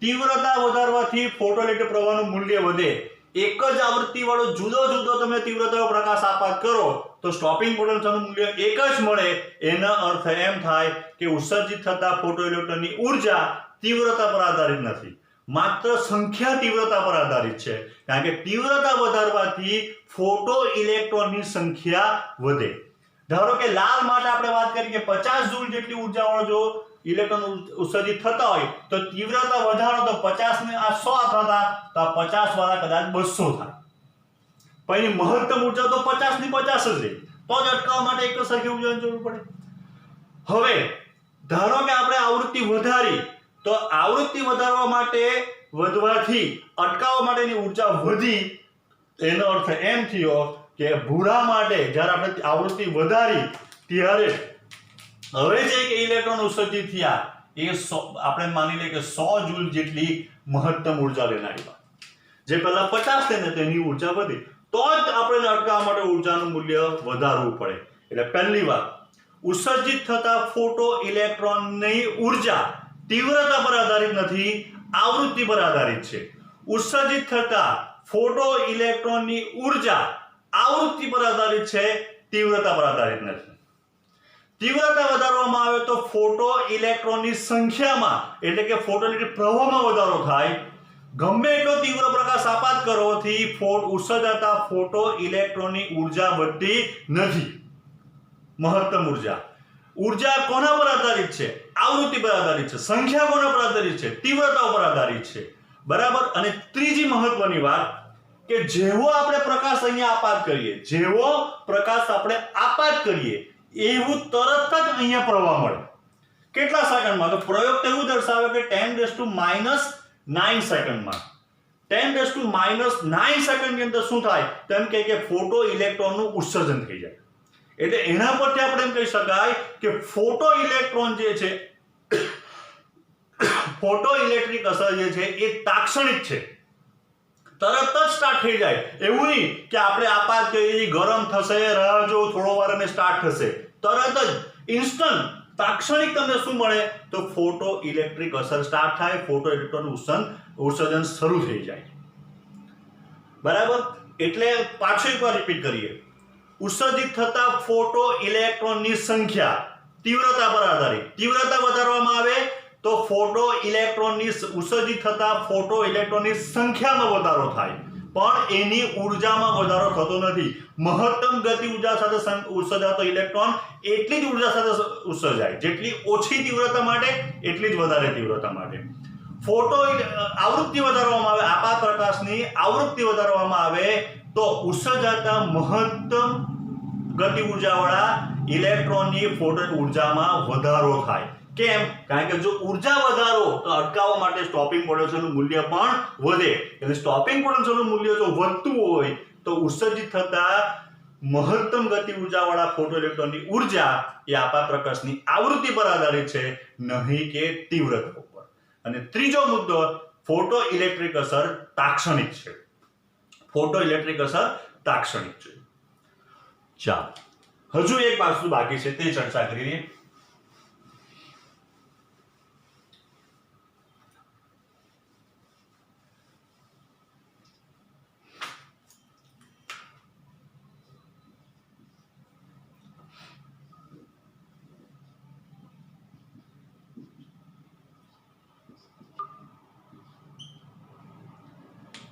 તીવ્રતા વધારવાથી ફોટો ઇલેક્ટ્રિક પ્રવાહનું મૂલ્ય વધે. એક જ આવૃત્તિ વાળો જુદો જુદો તમે તીવ્રતાનો પ્રકાશ આપાત કરો તો સ્ટોપિંગ પોટેન્શિયલનું મૂલ્ય એક જ મળે. એનો અર્થ એમ થાય કે ઉત્સર્જિત થતા ફોટો ઇલેક્ટ્રોનની ઉર્જા તીવ્રતા પર આધારિત નથી, માત્ર સંખ્યા તીવ્રતા પર આધારિત છે. કારણ કે તીવ્રતા વધારવાથી ફોટો ઇલેક્ટ્રોનની સંખ્યા વધે. ધારો કે લાલ માટે આપણે વાત કરી કે 50 જૂલ જેટલી ઉર્જાવાળો જો ઇલેક્ટ્રોન ઉત્સર્જિત થતા હોય તો તીવ્રતા વધારો તો 50 ને આ 100 થતા તો આ 50 વાળા કદાચ 200 થાય, પણ એની મહત્તમ ઉર્જા તો 50 ની 50 જ છે, તો જ અટકાવવા માટે એક સરખી ઉર્જાની જરૂર પડે. હવે ધારો કે આપણે આવૃત્તિ વધારી તો આવૃત્તિ વધારવા માટે વધવાથી અટકાવવા માટેની ઉર્જા વધી, એનો અર્થ એમ થયો કે ભૂરા માટે જ્યારે આપણે આવૃત્તિ વધારી ત્યારે હવે જે કે ઇલેક્ટ્રોન ઉત્સર્જિત થયા એ આપણે માની લઈએ કે 100 જૂલ જેટલી મહત્તમ ઉર્જા લેનારી વાત, જે પહેલા 50 તેને તેની ઉર્જા વધી, તો જ આપણે અટકાવવા માટે ઉર્જાનું મૂલ્ય વધારવું પડે. એટલે પહેલી વાત, ઉત્સર્જિત થતા ફોટો ઇલેક્ટ્રોનની ઉર્જા તીવ્રતા પર આધારિત નથી, આવૃત્તિ પર આધારિત છે. ઉત્સર્જિત થતા ફોટો ઇલેક્ટ્રોનની ઉર્જા આવૃત્તિ પર આધારિત છે, તીવ્રતા પર આધારિત નથી. તીવ્રતા વધારવામાં આવે તો ફોટો ઇલેક્ટ્રોનની સંખ્યામાં એટલે કે ફોટો ઇલેક્ટ્રિક પ્રવાહમાં વધારો થાય. ગમે એટલો તીવ્ર પ્રકાશ આપાત કરવાથી ઉત્સર્જાતા ફોટો ઇલેક્ટ્રોનની ઉર્જા વધતી નથી. મહત્તમ ઉર્જા કોના પર આધારિત છે? આવૃત્તિ પર આધારિત છે. સંખ્યા કોના પર આધારિત છે? તીવ્રતા પર આધારિત છે. બરાબર. અને ત્રીજી મહત્વની વાત કે જેવો આપણે પ્રકાશ અહીંયા આપાત કરીએ એવું તરત જ અહીંયા પ્રવાહ મળે. કેટલા સેકન્ડમાં? તો પ્રયોગ તો એવું દર્શાવે કે 10⁻⁹ સેકન્ડમાં. 10⁻⁹ સેકન્ડની અંદર શું થાય? તેમ કે ફોટો ઇલેક્ટ્રોનનું ઉત્સર્જન થઈ જાય. એટલે એના પરથી આપણે એમ કહી શકાય કે ફોટો ઇલેક્ટ્રોન જે છે, ફોટો ઇલેક્ટ્રિક અસર જે છે એ તાક્ષણિક છે, તરત જ સ્ટાર્ટ થઈ જાય. એવું નહીં કે આપણે આપાત કરીએ, ગરમ થશે, રાહ જો થોડો વાર અને સ્ટાર્ટ થશે, તરત જ ઇન્સ્ટન્ટ તાક્ષણિક તમને શું મળે? તો ફોટો ઇલેક્ટ્રિક અસર સ્ટાર્ટ થાય, ફોટો ઇલેક્ટ્રોનનું ઉત્સર્જન શરૂ થઈ જાય. બરાબર. એટલે પાછું એકવાર રિપીટ કરીએ, ઉત્સર્જિત થતા ફોટો ઇલેક્ટ્રોનની સંખ્યા તીવ્રતા પર આધારિત. તીવ્રતા વધારવામાં આવે તો ફોટો ઇલેક્ટ્રોનની ઉત્સર્જિત થતા ફોટો ઇલેક્ટ્રોનની સંખ્યામાં વધારો થાય, પણ એની ઉર્જામાં વધારો થતો નથી. મહત્તમ ગતિ ઉર્જા સાથે ઉત્સર્જાતો ઇલેક્ટ્રોન એટલી જ ઉર્જા સાથે ઉત્સર્જાય, જેટલી ઓછી તીવ્રતા માટે એટલી જ વધારે તીવ્રતા માટે. આવૃત્તિ વધારવામાં આવે, આપાત પ્રકાશની આવૃત્તિ વધારવામાં આવે તો ઉત્સર્જાતા મહત્તમ ગતિ ઉર્જાવાળા ઇલેક્ટ્રોનની ફોટો ઉર્જામાં વધારો થાય. કેમ? કારણ કે જો ઉર્જા વધારો તો અટકાવવા માટે સ્ટોપિંગ પોટેન્શિયલનું મૂલ્ય પણ વધે. એટલે સ્ટોપિંગ પોટેન્શિયલનું મૂલ્ય જો વધતું હોય તો ઉત્સર્જિત થતા મહત્તમ ગતિ ઉર્જાવાળા ફોટો ઇલેક્ટ્રોનની ઉર્જા એ આપાત પ્રકાશની આવૃત્તિ પર આધારિત છે, નહીં કે તીવ્રતા ઉપર. અને ત્રીજો મુદ્દો, ફોટો ઇલેક્ટ્રિક અસર તાક્ષણિક છે. ફોટો ઇલેક્ટ્રિક અસર તાક્ષણિક છે. ચાલો, હજુ એક વસ્તુ બાકી છે, તે ચર્ચા કરીએ.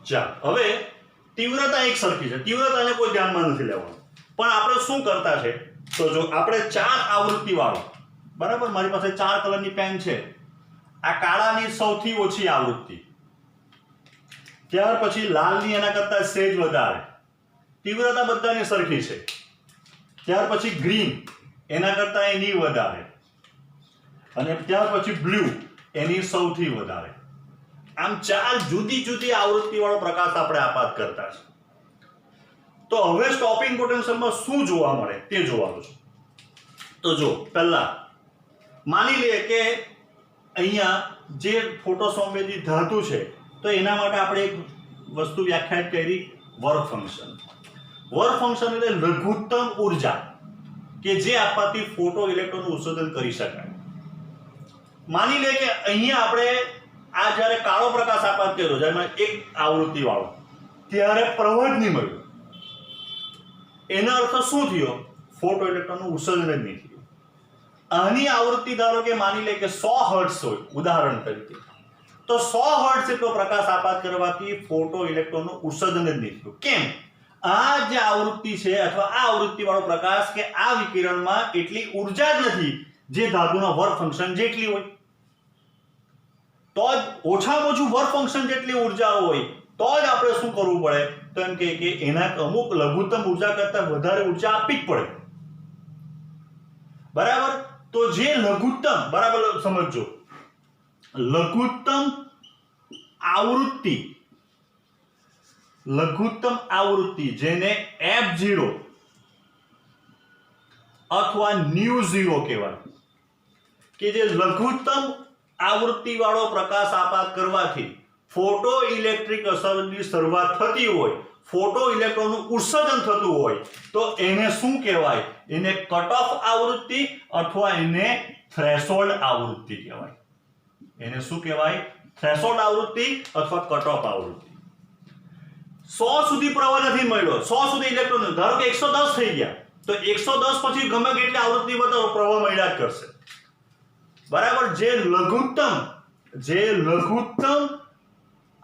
ચાલો, હવે તીવ્રતા એક સરખી છે, તીવ્રતાને કોઈ ધ્યાનમાં નથી લેવાનું. પણ આપણે શું કરતા છે, તો જો આપણે 4 આવૃત્તિ વાળો, બરાબર, મારી પાસે 4 કલરની પેન છે, આ કાળાની સૌથી ઓછી આવૃત્તિ, ત્યાર પછી લાલની એના કરતા સેજ વધારે, તીવ્રતા બધાની સરખી છે, ત્યાર પછી ગ્રીન એના કરતા એની વધારે, અને ત્યાર પછી બ્લુ એની સૌથી વધારે. આમ 4 જુદી જુદી આવૃત્તિ વાળો પ્રકાશ આપણે આપાત કરતા છે. તો હવે સ્ટોપિંગ પોટેન્શિયલમાં શું જોવા મળે તે જોવાનું છે. તો જો પહેલા માની લઈએ કે અહીંયા જે ફોટો સંવેદી ધાતુ છે, તો એના માટે આપણે એક વસ્તુ વ્યાખ્યાયિત કરી, વર્ક ફંક્શન. વર્ક ફંક્શન એટલે લઘુત્તમ ઉર્જા કે જે આપવાથી ફોટો ઇલેક્ટ્રોનનું ઉત્સર્જન કરી શકાય. માની લે કે અહીંયા આપણે આ જ્યારે કાળો પ્રકાશ આપાત કર્યો, જેમાં એક આવૃત્તિ વાળો, ત્યારે પ્રવાહ નહીં મળ્યો. એનો અર્થ શું થયો? ફોટો ઇલેક્ટ્રોનનું ઉત્સર્જન જ નહીં થયું. આની આવૃત્તિ ધારો કે માની લે કે 100 હર્ટ્ઝ હોય, ઉદાહરણ તરીકે, તો 100 હર્ટ્ઝ એટલો પ્રકાશ આપાત કરવાથી ફોટો ઇલેક્ટ્રોનનું ઉત્સર્જન જ નહીં થયું. કેમ? આ જે આવૃત્તિ છે અથવા આ આવૃત્તિવાળો પ્રકાશ કે આ વિકિરણમાં એટલી ઉર્જા જ નથી જે ધાતુના વર્ક ફંક્શન જેટલી હોય. તો જ ઓછામાં ઓછું વર્ક ફંક્શન જેટલી ઉર્જા હોય તો જ આપણે શું કરવું પડે, તો એમ કે એના અમુક લઘુત્તમ ઉર્જા કરતાં વધારે ઉર્જા આપવી જ પડે. બરાબર. તો જે લઘુત્તમ, બરાબર સમજો, લઘુત્તમ આવૃત્તિ જેને f0 અથવા ν0 કહેવાય, કે જે લઘુત્તમ આવૃત્તિ વાળો પ્રકાશ આપાત કરવાથી ફોટો ઇલેક્ટ્રિક અસરની શરૂઆત થતી હોય, ફોટો ઇલેક્ટ્રોનનું ઉત્સર્જન થતું હોય, તો એને શું કહેવાય? એને કટ ઓફ આવૃત્તિ અથવા એને થ્રેશોલ્ડ આવૃત્તિ કહેવાય. એને શું કહેવાય? થ્રેશોલ્ડ આવૃત્તિ અથવા કટ ઓફ આવૃત્તિ. 100 સુધી પ્રવાહ નથી મળ્યો, 100 સુધી ઇલેક્ટ્રોન, ધારો કે 110 થઈ ગયા, તો 110 પછી ગમે કેટલી આવૃત્તિ વધારો પ્રવાહ મળ્યા જ કરશે. બરાબર. જે લઘુત્તમ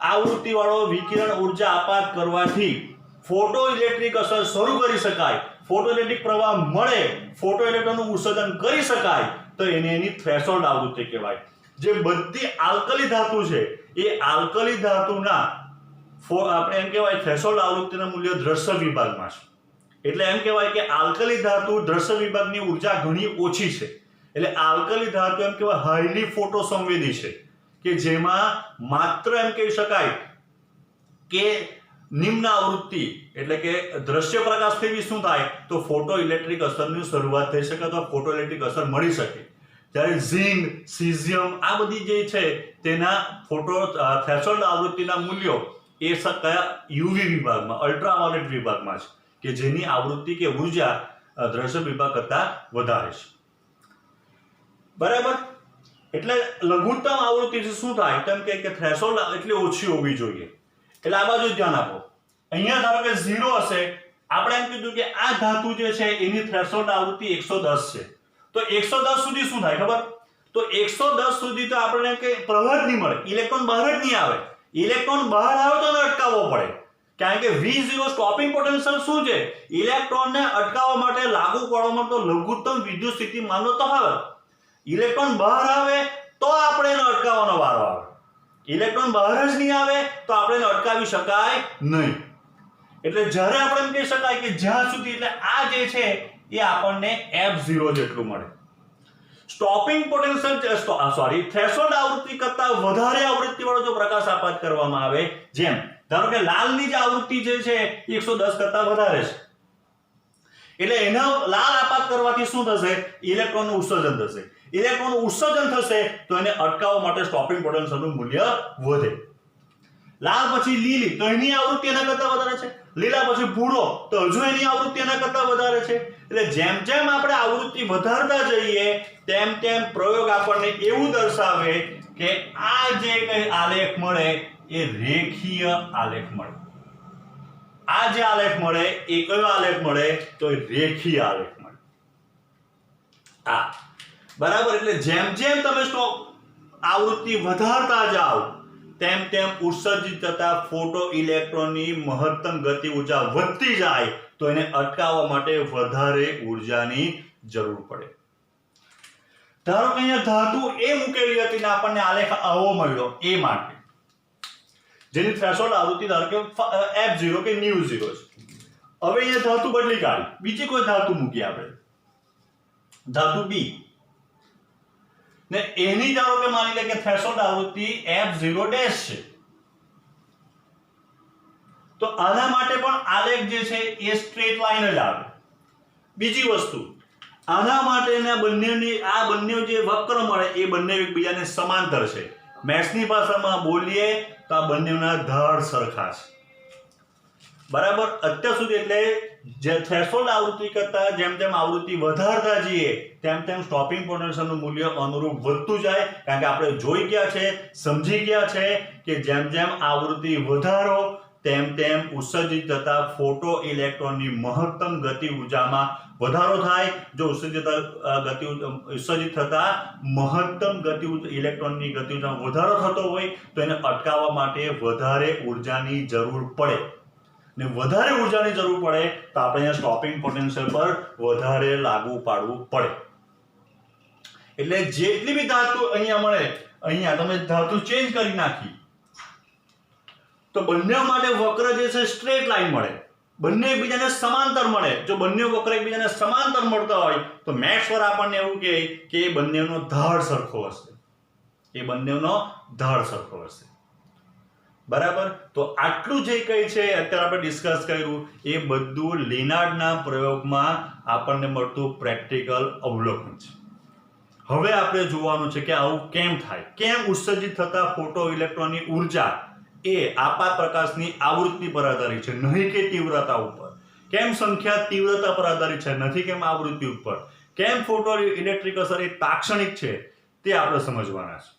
આવૃત્તિ વાળો વિકિરણ ઉર્જા આપાત કરવાથી ફોટો ઇલેક્ટ્રિક અસર શરૂ કરી શકાય, ફોટો ઇલેક્ટ્રિક પ્રવાહ મળે, ફોટો ઇલેક્ટ્રોનનું ઉત્સર્જન કરી શકાય, તો એને એની થ્રેશોલ્ડ આવૃત્તિ કહેવાય. જે બધી આલ્કલી ધાતુ છે એ આલ્કલી ધાતુના આપણે એમ કહેવાય થ્રેશોલ્ડ આવૃત્તિનું મૂલ્ય દ્રશ્ય વિભાગમાં છે. એટલે એમ કહેવાય કે આલ્કલી ધાતુ દ્રશ્ય વિભાગની ઉર્જા ઘણી ઓછી છે. એટલે આલ્કલી ધાતુ એમ કહેવાય હાઈલી ફોટો સંવેદી છે, કે જેમાં માત્ર એમ કહી શકાય કે નિમ્ન આવૃત્તિ એટલે કે દ્રશ્ય પ્રકાશથી શું થાય, તો ફોટો ઇલેક્ટ્રિક અસરની શરૂઆત થઈ શકે અથવા ફોટો ઇલેક્ટ્રિક અસર મળી શકે. જ્યારે ઝિંક, સીઝિયમ આ બધી જે છે તેના ફોટો થ્રેશોલ્ડ આવૃત્તિના મૂલ્યો એ કયા યુવી વિભાગમાં, અલ્ટ્રાવાયોલેટ વિભાગમાં છે, કે જેની આવૃત્તિ કે ઉર્જા દ્રશ્ય વિભાગ કરતાં વધારે છે. બરાબર. એટલે લઘુત્તમ આવૃત્તિ શું થાય, તેમ કે થ્રેશોલ્ડ એટલી ઓછી હોવી જોઈએ. એટલે આ બાજુ ધ્યાન આપો. અહીંયા ધારો કે 0 હશે, આપણે એમ કીધું કે આ ધાતુ જે છે એની થ્રેશોલ્ડ આવૃત્તિ 110 છે. તો 110 સુધી શું થાય ખબર? તો 110 સુધી તો આપણને કે પ્રવાહ જ નહીં મળે, ઇલેક્ટ્રોન બહાર જ નહીં આવે. ઇલેક્ટ્રોન બહાર આવે તો એને અટકાવવો પડે, કારણ કે V0 સ્ટોપિંગ પોટેન્શિયલ શું છે? ઇલેક્ટ્રોનને અટકાવવા માટે લાગુ પાડવામાં તો લઘુત્તમ વિદ્યુત સ્થિતિમાનનો તફાવત. ઇલેક્ટ્રોન બહાર આવે તો આપણે એને અટકાવવાનો વારો આવે. ઇલેક્ટ્રોન બહાર જ નહીં આવે તો આપણે એને અટકાવી શકાય નહીં. એટલે જ્યારે આપણે એમ કહી શકાય કે જ્યાં સુધી, એટલે આ જે છે એ આપણને f0 જેટલું મળે. સ્ટોપિંગ પોટેન્શિયલ થ્રેશોલ્ડ આવૃત્તિ કરતાં વધારે આવૃત્તિ વાળો જો પ્રકાશ આપાત કરવામાં આવે, જેમ ધારો કે લાલની જે આવૃત્તિ જે છે 110 કરતાં વધારે છે, એટલે એના લાલ આપાત કરવાથી શું થશે? ઇલેક્ટ્રોનનું ઉત્સર્જન થશે. ઇલેક્ટ્રોનનું ઉત્સર્જન થશે તો એને અટકાવવા માટે સ્ટોપિંગ પોટેન્શિયલનું મૂલ્ય વધે. લાલ પછી લીલી, તો એની આવૃત્તિ એના કરતાં વધારે છે. લીલા પછી ભૂરો, તો હજુ એની આવૃત્તિ એના કરતાં વધારે છે. એટલે જેમ જેમ આપણે આવૃત્તિ વધારતા જઈએ તેમ તેમ પ્રયોગ આપણને એવું દર્શાવે કે આ જે કંઈ આલેખ મળે એ રેખીય આલેખ મળે. આ જે આલેખ મળે એ કયો આલેખ મળે? તો રેખીય આલેખ મળે. બરાબર. એટલે જેમ જેમ તમે આવૃત્તિ વધારતા જાઓ તેમ તેમ ઉત્સર્જિત થતા ફોટો ઇલેક્ટ્રોનની મહત્તમ ગતિ ઉર્જા વધતી જાય, તો એને અટકાવવા માટે વધારે ઉર્જાની જરૂર પડે. ધારો કે અહીંયા ધાતુ એ મૂકેલી હતી ને આપણને આલેખ આવો મળ્યો એ માટે, જેની થ્રેશોલ્ડ આવૃત્તિ ધારો કે f0 કે ν0 છે. હવે અહીંયા ધાતુ બદલી કાઢી, બીજી કોઈ ધાતુ મૂકી આપણે, ધાતુ B, ને એની ધારો કે માની લે કે થ્રેશોલ્ડ આવૃત્તિ f0 ડેશ છે. તો આના માટે પણ આલેખ જે છે એ સ્ટ્રેટ લાઈન જ આવે. બીજી વસ્તુ, આના માટેના બંને જે વક્ર મળે એ બંને એકબીજાને સમાંતર છે. મેથ્સની ભાષામાં બોલીએ તો આ બંનેના ઢાળ સરખા છે. બરાબર. અત્યાર સુધી એટલે જે થ્રેશોલ્ડ આવૃત્તિ કરતા જેમ જેમ આવૃત્તિ વધારતા જઈએ તેમ તેમ સ્ટોપિંગ પોટેન્શિયલનું મૂલ્ય અનુરૂપ વધતું જાય, કારણ કે આપણે જોઈ ગયા છે, સમજી ગયા છે કે જેમ જેમ આવૃત્તિ વધારો તેમ તેમ ઉત્સર્જિત થતા ફોટો ઇલેક્ટ્રોનની મહત્તમ ગતિ ઉર્જામાં વધારો થાય. જો ઉત્સર્જિત થતા મહત્તમ ગતિ ઇલેક્ટ્રોનની ગતિ ઉર્જામાં વધારો થતો હોય તો એને અટકાવવા માટે વધારે ઉર્જાની જરૂર પડે. ને વધારે ઉર્જાની જરૂર પડે તો આપણે અહીંયા સ્ટોપિંગ પોટેન્શિયલ પર વધારે લાગુ પાડવું પડે. એટલે જેટલી બી ધાતુ અહીંયા મળે, અહીંયા તમે ધાતુ ચેન્જ કરી નાખી તો બંને માટે વક્ર જે છે સ્ટ્રેટ લાઈન મળે, બંને એકબીજાને સમાંતર મળે. જો બંને વક્ર એકબીજાને સમાંતર મળતા હોય તો મેથ્સ પર આપણને એવું કહે કે એ બંનેનો ઢાળ સરખો હશે, એ બંનેનો ઢાળ સરખો હશે. બરાબર. તો આટલું જે કંઈ છે અત્યારે આપણે ડિસ્કસ કર્યું એ બધું લેનાર્ડના પ્રયોગમાં આપણને મળતું પ્રેક્ટિકલ અવલોકન છે. હવે આપણે જોવાનું છે કે આવું કેમ થાય, કેમ ઉત્સર્જિત થતા ફોટો ઇલેક્ટ્રોનની ઉર્જા એ આપાત પ્રકાશની આવૃત્તિ પર આધારિત છે, નહીં કે તીવ્રતા ઉપર. કેમ સંખ્યા તીવ્રતા પર આધારિત છે, નથી કેમ આવૃત્તિ ઉપર. કેમ ફોટો ઇલેક્ટ્રિક અસર એ તાક્ષણિક છે તે આપણે સમજવાના છે.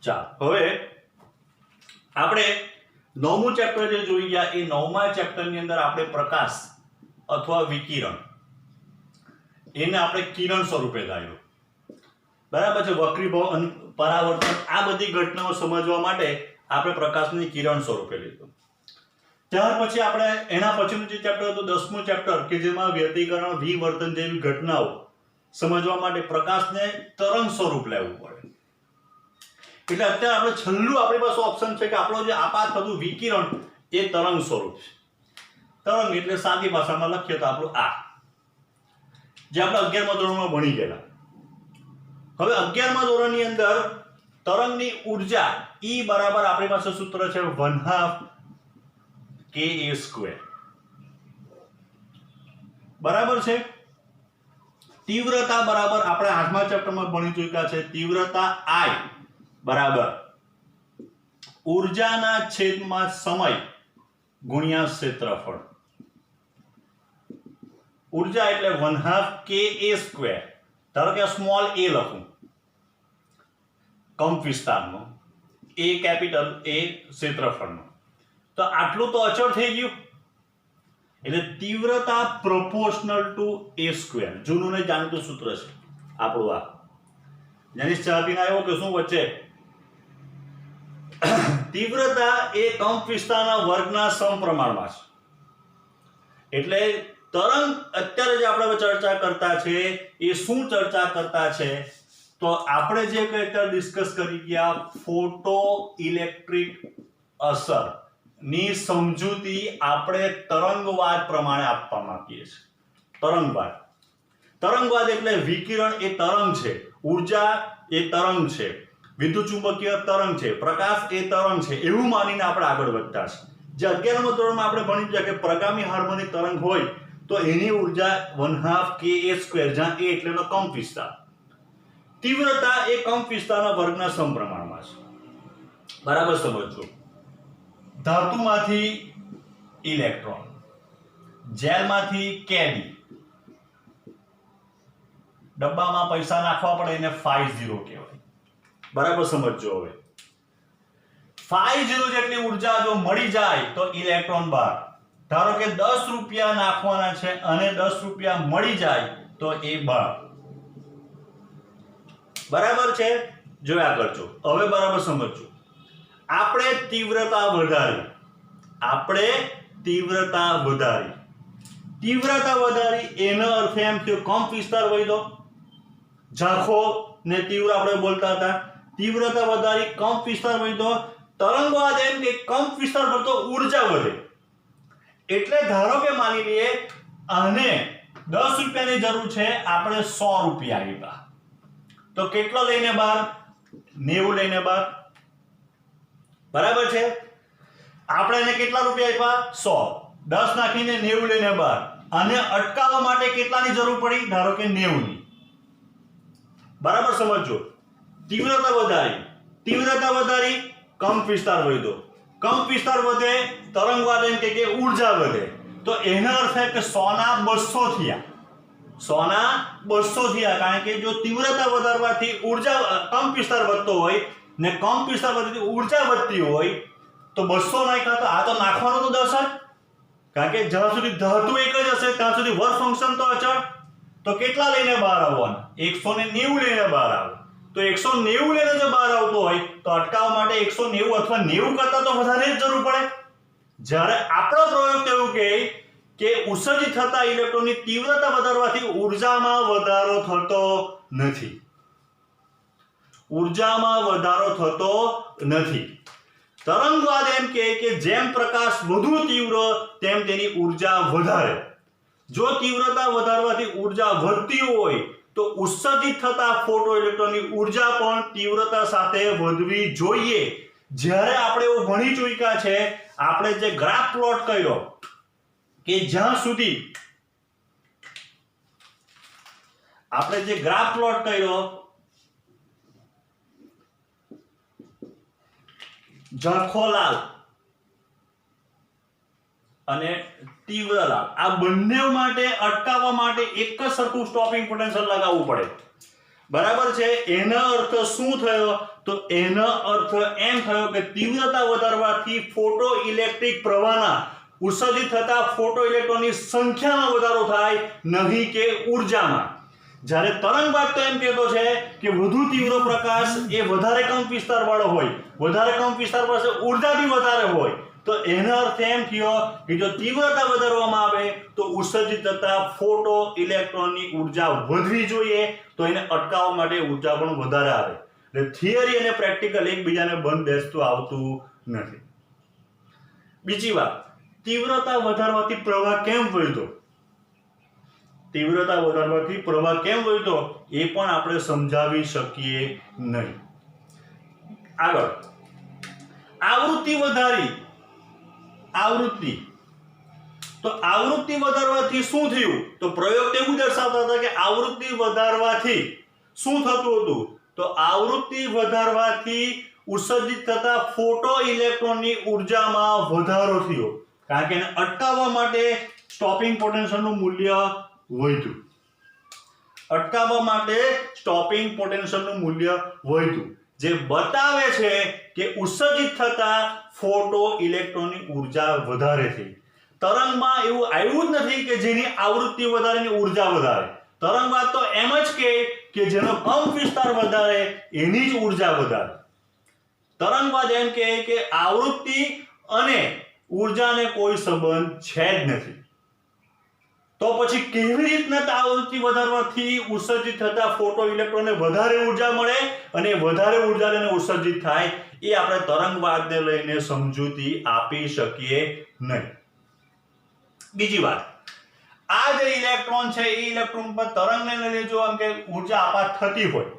ચાલો હવે આપણે 9મું ચેપ્ટર જે જોઈ ગયા એ 9મા ચેપ્ટરની અંદર આપણે પ્રકાશ અથવા વિકિરણ એને આપણે કિરણ સ્વરૂપે ધાર્યું. બરાબર છે. વક્રીભાવ, પરાવર્તન આ બધી ઘટનાઓ સમજવા માટે આપણે પ્રકાશની કિરણ સ્વરૂપે લીધું. ત્યાર પછી આપણે એના પછીનું જે ચેપ્ટર હતું 10મું ચેપ્ટર કે જેમાં વ્યતિકરણ, વિવર્તન જેવી ઘટનાઓ સમજવા માટે પ્રકાશને તરંગ સ્વરૂપ લેવું પડે. એટલે અત્યારે આપણે છેલ્લું આપણી પાસે ઓપ્શન છે કે આપણો જે આપાત થતું વિકિરણ એ તરંગ સ્વરૂપ છે. તરંગ એટલે સાદી ભાષામાં લખીએ તો આપણું આ જે આપણે 11મા ધોરણમાં ભણી ગયેલા. હવે 11મા ધોરણની અંદર તરંગની ઉર્જા E બરાબર આપણી પાસે સૂત્ર છે 1/2 ka². બરાબર છે. તીવ્રતા બરાબર આપણે 8મા ચેપ્ટરમાં ભણી ચૂક્યા છે. તીવ્રતા I બરાબર ઉર્જાના છેદમાં સમય ગુણ્યા ક્ષેત્રફળ. ઉર્જા એટલે 1/2 ka². ધારો કે સ્મોલ a લખું કંપ વિસ્તારનો, a કેપિટલ, a ક્ષેત્રફળનો. તો આટલું તો અચળ થઈ ગયું. એટલે તીવ્રતા પ્રોપોર્શનલ ટુ a². જૂનું ને જાણીતું સૂત્ર છે આપણું આ. જેની ચા પીને આવ્યો કે શું વચ્ચે તીવ્રતા એ કંપ વિસ્તારના વર્ગના સમપ્રમાણમાં છે. એટલે તરંગ અત્યારે જે આપણે ચર્ચા કરતા છે એ શું ચર્ચા કરતા છે તો આપણે જે કંઈ અત્યારે ડિસ્કસ કરી ગયા ફોટો ઇલેક્ટ્રિક અસર ની સમજૂતી આપણે તરંગવાદ પ્રમાણે આપવા માંગીએ છીએ. તરંગવાદ એટલે વિકિરણ એ તરંગ છે, ઉર્જા એ તરંગ છે, વિદ્યુત ચુંબકીય તરંગ છે, પ્રકાશ એ તરંગ છે, એવું માનીને આપણે આગળ વધતા છે. જે 11મા ધોરણમાં આપણે ભણી ગયા કે પ્રગામી હાર્મોનિક તરંગ હોય તો એની ઉર્જા 1/2 ka², જ્યાં a એટલે કંપ વિસ્તાર. તીવ્રતા એ કંપ વિસ્તારના વર્ગના સમપ્રમાણમાં છે. બરાબર સમજો. ધાતુમાંથી ઇલેક્ટ્રોન, જેલમાંથી કેડી, ડબ્બામાં પૈસા નાખવા પડે એને 50 કહેવાય. બરાબર સમજો. હવે 50 જેટલી ઉર્જા જો મળી જાય તો ઇલેક્ટ્રોન બહાર. ધારો કે 10 રૂપિયા નાખવાના છે અને 10 રૂપિયા મળી જાય તો એ બહાર. બરાબર છે. જોયા કરજો. હવે બરાબર સમજો. આપણે તીવ્રતા વધારી એનો અર્થ એમ કે કંપ વિસ્તાર વધ્યો. ઝાંખો ને તીવ્ર આપણે બોલતા હતા. તીવ્રતા વધારી, કંપ વિસ્તાર વધ્યો. તરંગવાદ એમ કે કંપ વિસ્તાર વધતો ઉર્જા વધે. એટલે ધારો કે માની લઈએ આને 10 રૂપિયાની જરૂર છે, આપણે 100 રૂપિયા આપ્યા તો કેટલો લઈને બહાર? 90 લઈને બહાર. બરાબર છે. આપણે એને કેટલા રૂપિયા આપ્યા? 100. 10 નાખીને 90 લઈને બહાર. આને અટકાવવા માટે કેટલાની જરૂર પડી? ધારો કે 90ની. બરાબર સમજો. તીવ્રતા વધારી, કંપ વિસ્તાર વધ્યો. કંપ વિસ્તાર વધે, તરંગવાદ એમ કે ઉર્જા વધે. તો એનો અર્થ છે કે 100 ના 200 થયા. 100 ના 200 થયા. કારણ કે જો તીવ્રતા વધારવાથી ઉર્જા કંપ વિસ્તાર વધતો હોય ને કંપ વિસ્તાર વધતી ઉર્જા વધતી હોય તો 200 નાખ્યા તો આ તો નાખવાનો તો 10 જ, કારણ કે જ્યાં સુધી ધાતુ એક જ હશે ત્યાં સુધી વર્ક ફંક્શન તો અચળ. તો કેટલા લઈને બહાર આવવાના? 190 લઈને બહાર આવે. તો 190 લઈને જો બહાર આવતો હોય તો અટકાવવા માટે 190 અથવા 90 કરતા તો વધારે જ જરૂર પડે. જ્યારે આપણો પ્રયોગ એવું કહે કે ઉત્સર્જિત થતા ઇલેક્ટ્રોનની તીવ્રતા વધારવાથી ઉર્જામાં વધારો થતો નથી. ઉર્જામાં વધારો થતો નથી. તરંગવાદ એમ કહે કે જેમ પ્રકાશ વધુ તીવ્ર તેમ તેની ઉર્જા વધારે. જો તીવ્રતા વધારવાથી ઉર્જા વધતી હોય તો ઉત્સર્જિત થતા ફોટો ઇલેક્ટ્રોનની ઉર્જા પણ તીવ્રતા સાથે વધવી જોઈએ. જ્યારે આપણે એવું ભણી ચૂક્યા છે, આપણે જે ગ્રાફ પ્લોટ કર્યો કે જ્યાં સુધી આપણે જે ગ્રાફ પ્લોટ કર્યો ઝાંખોલાલ અને તીવ્રલાલ, આ બંને માટે અટકાવવા માટે એક જ સરખું સ્ટોપિંગ પોટેન્શિયલ લગાવવું પડે. બરાબર છે? એનો અર્થ શું થયો? તો એનો અર્થ એમ થયો કે તીવ્રતા વધારવાથી ફોટો ઇલેક્ટ્રિક પ્રવાહના ઉત્સર્જિત થતા ફોટો ઇલેક્ટ્રોનની સંખ્યામાં વધારો થાય, નહીં કે ઉર્જામાં. જ્યારે તરંગવાદ તો એમ કહેતો છે કે વધુ તીવ્ર પ્રકાશ એ વધારે કંપ વિસ્તાર વાળો હોય, વધારે કંપ વિસ્તાર પાસે ઉર્જા બી વધારે હોય. તો એનો અર્થ એમ થયો કે જો તીવ્રતા વધારવામાં આવે તો ઉત્સર્જિત થતા ફોટો ઇલેક્ટ્રોનની ઉર્જા વધવી જોઈએ, તો એને અટકાવવા માટે ઉર્જા પણ વધારે આવે. એટલે થિયરી અને પ્રેક્ટિકલ એકબીજાને બંધ બેસતું આવતું નથી. બીજી વાત, તીવ્રતા વધારવાથી પ્રવાહ કેમ વધ્યો? તીવ્રતા વધારવાથી પ્રવાહ કેમ વધ્યો એ પણ આપણે સમજાવી શકીએ નહીં. આગળ, આવૃત્તિ વધારી. આવૃત્તિ, તો આવૃત્તિ વધારવાથી શું થયું? તો પ્રયોગ એવું દર્શાવતા હતા કે આવૃત્તિ વધારવાથી શું થતું હતું? તો આવૃત્તિ વધારવાથી ઉત્સર્જિત થતા ફોટો ઇલેક્ટ્રોનની ઉર્જામાં વધારો થયો, કારણ કે એને અટકાવવા માટે સ્ટોપિંગ પોટેન્શિયલનું મૂલ્ય વધ્યું. અટકાવવા માટે સ્ટોપિંગ પોટેન્શિયલનું મૂલ્ય વધ્યું, જે બતાવે છે કે ઉત્સર્જિત થતા ફોટો ઇલેક્ટ્રોનની ઉર્જા વધારે થઈ. તરંગમાં એવું આવ્યું જ નથી કે જેની આવૃત્તિ વધારે એની ઉર્જા વધારે. તરંગવાદ તો એમ જ કહે કે જેનો કંપ વિસ્તાર વધારે એની જ ઉર્જા વધારે. તરંગવાદ એમ કહે કે આવૃત્તિ અને ઉર્જાને કોઈ સંબંધ છે જ નથી. તો પછી કેવી રીતના આવૃત્તિ વધારવાથી ઉત્સર્જિત થતા ફોટો ઇલેક્ટ્રોનને વધારે ઉર્જા મળે અને વધારે ઉર્જા લઈને ઉત્સર્જિત થાય, એ આપણે તરંગવાદને લઈને સમજૂતી આપી શકીએ નહીં. બીજી વાત, આ જે ઇલેક્ટ્રોન છે એ ઇલેક્ટ્રોન પર તરંગને લઈને જો આમ કે ઉર્જા આપાત થતી હોય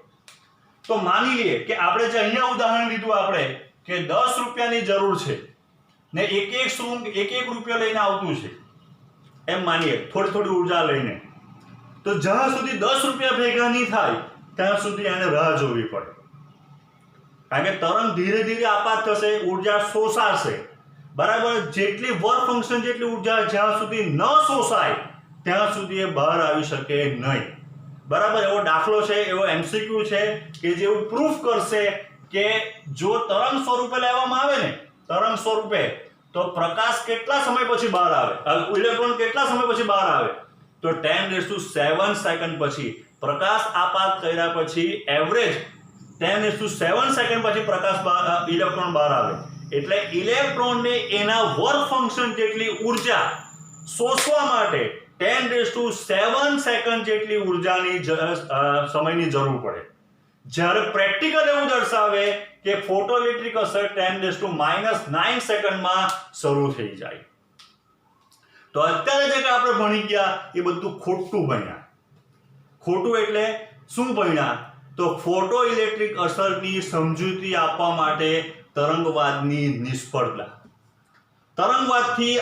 તો માની લઈએ કે આપણે જે અહીંયા ઉદાહરણ લીધું આપણે કે 10 રૂપિયાની જરૂર છે ને એક રૂપિયો લઈને આવતું છે, એમ માનીએ થોડી થોડી ઉર્જા લઈને, તો જ્યાં સુધી 10 રૂપિયા ભેગા નહીં થાય ત્યાં સુધી એને રાહ જોવી પડે. કારણ કે તરંગ ધીરે ધીરે આપાત થશે, ઉર્જા શોષાશે. બરાબર? જેટલી વર્ક ફંક્શન જેટલી ઉર્જા જ્યાં સુધી ન શોષાય ત્યાં સુધી એ બહાર આવી શકે નહીં. બરાબર? એવો દાખલો છે, એવો MCQ છે કે જેવું પ્રૂફ કરશે કે જો તરંગ સ્વરૂપે લેવામાં આવે ને, તરંગ સ્વરૂપે, તો પ્રકાશ કેટલા સમય પછી બહાર આવે, ઇલેક્ટ્રોન કેટલા સમય પછી બહાર આવે? તો 10⁷ સેકન્ડ પછી. પ્રકાશ આપાત કર્યા પછી એવરેજ 10⁷ સેકન્ડ પછી પ્રકાશ ઇલેક્ટ્રોન બહાર આવે. એટલે ઇલેક્ટ્રોનને એના વર્ક ફંક્શન જેટલી ઉર્જા શોષવા માટે 10⁷ સેકન્ડ જેટલી ઉર્જાની સમયની જરૂર પડે. જ્યારે પ્રેક્ટિકલ એવું દર્શાવે કે ફોટો ઇલેક્ટ્રિક અસર 10⁻⁹ સેકન્ડમાં શરૂ થઈ જાય. તો અત્યારે જે આપણે ભણી ગયા એ બધું ખોટું ભણ્યા. ખોટું એટલે શું ભણ્યા? તો ફોટો ઇલેક્ટ્રિક અસરની સમજૂતી આપવા માટે તરંગવાદની નિષ્ફળતા. તરંગવાદથી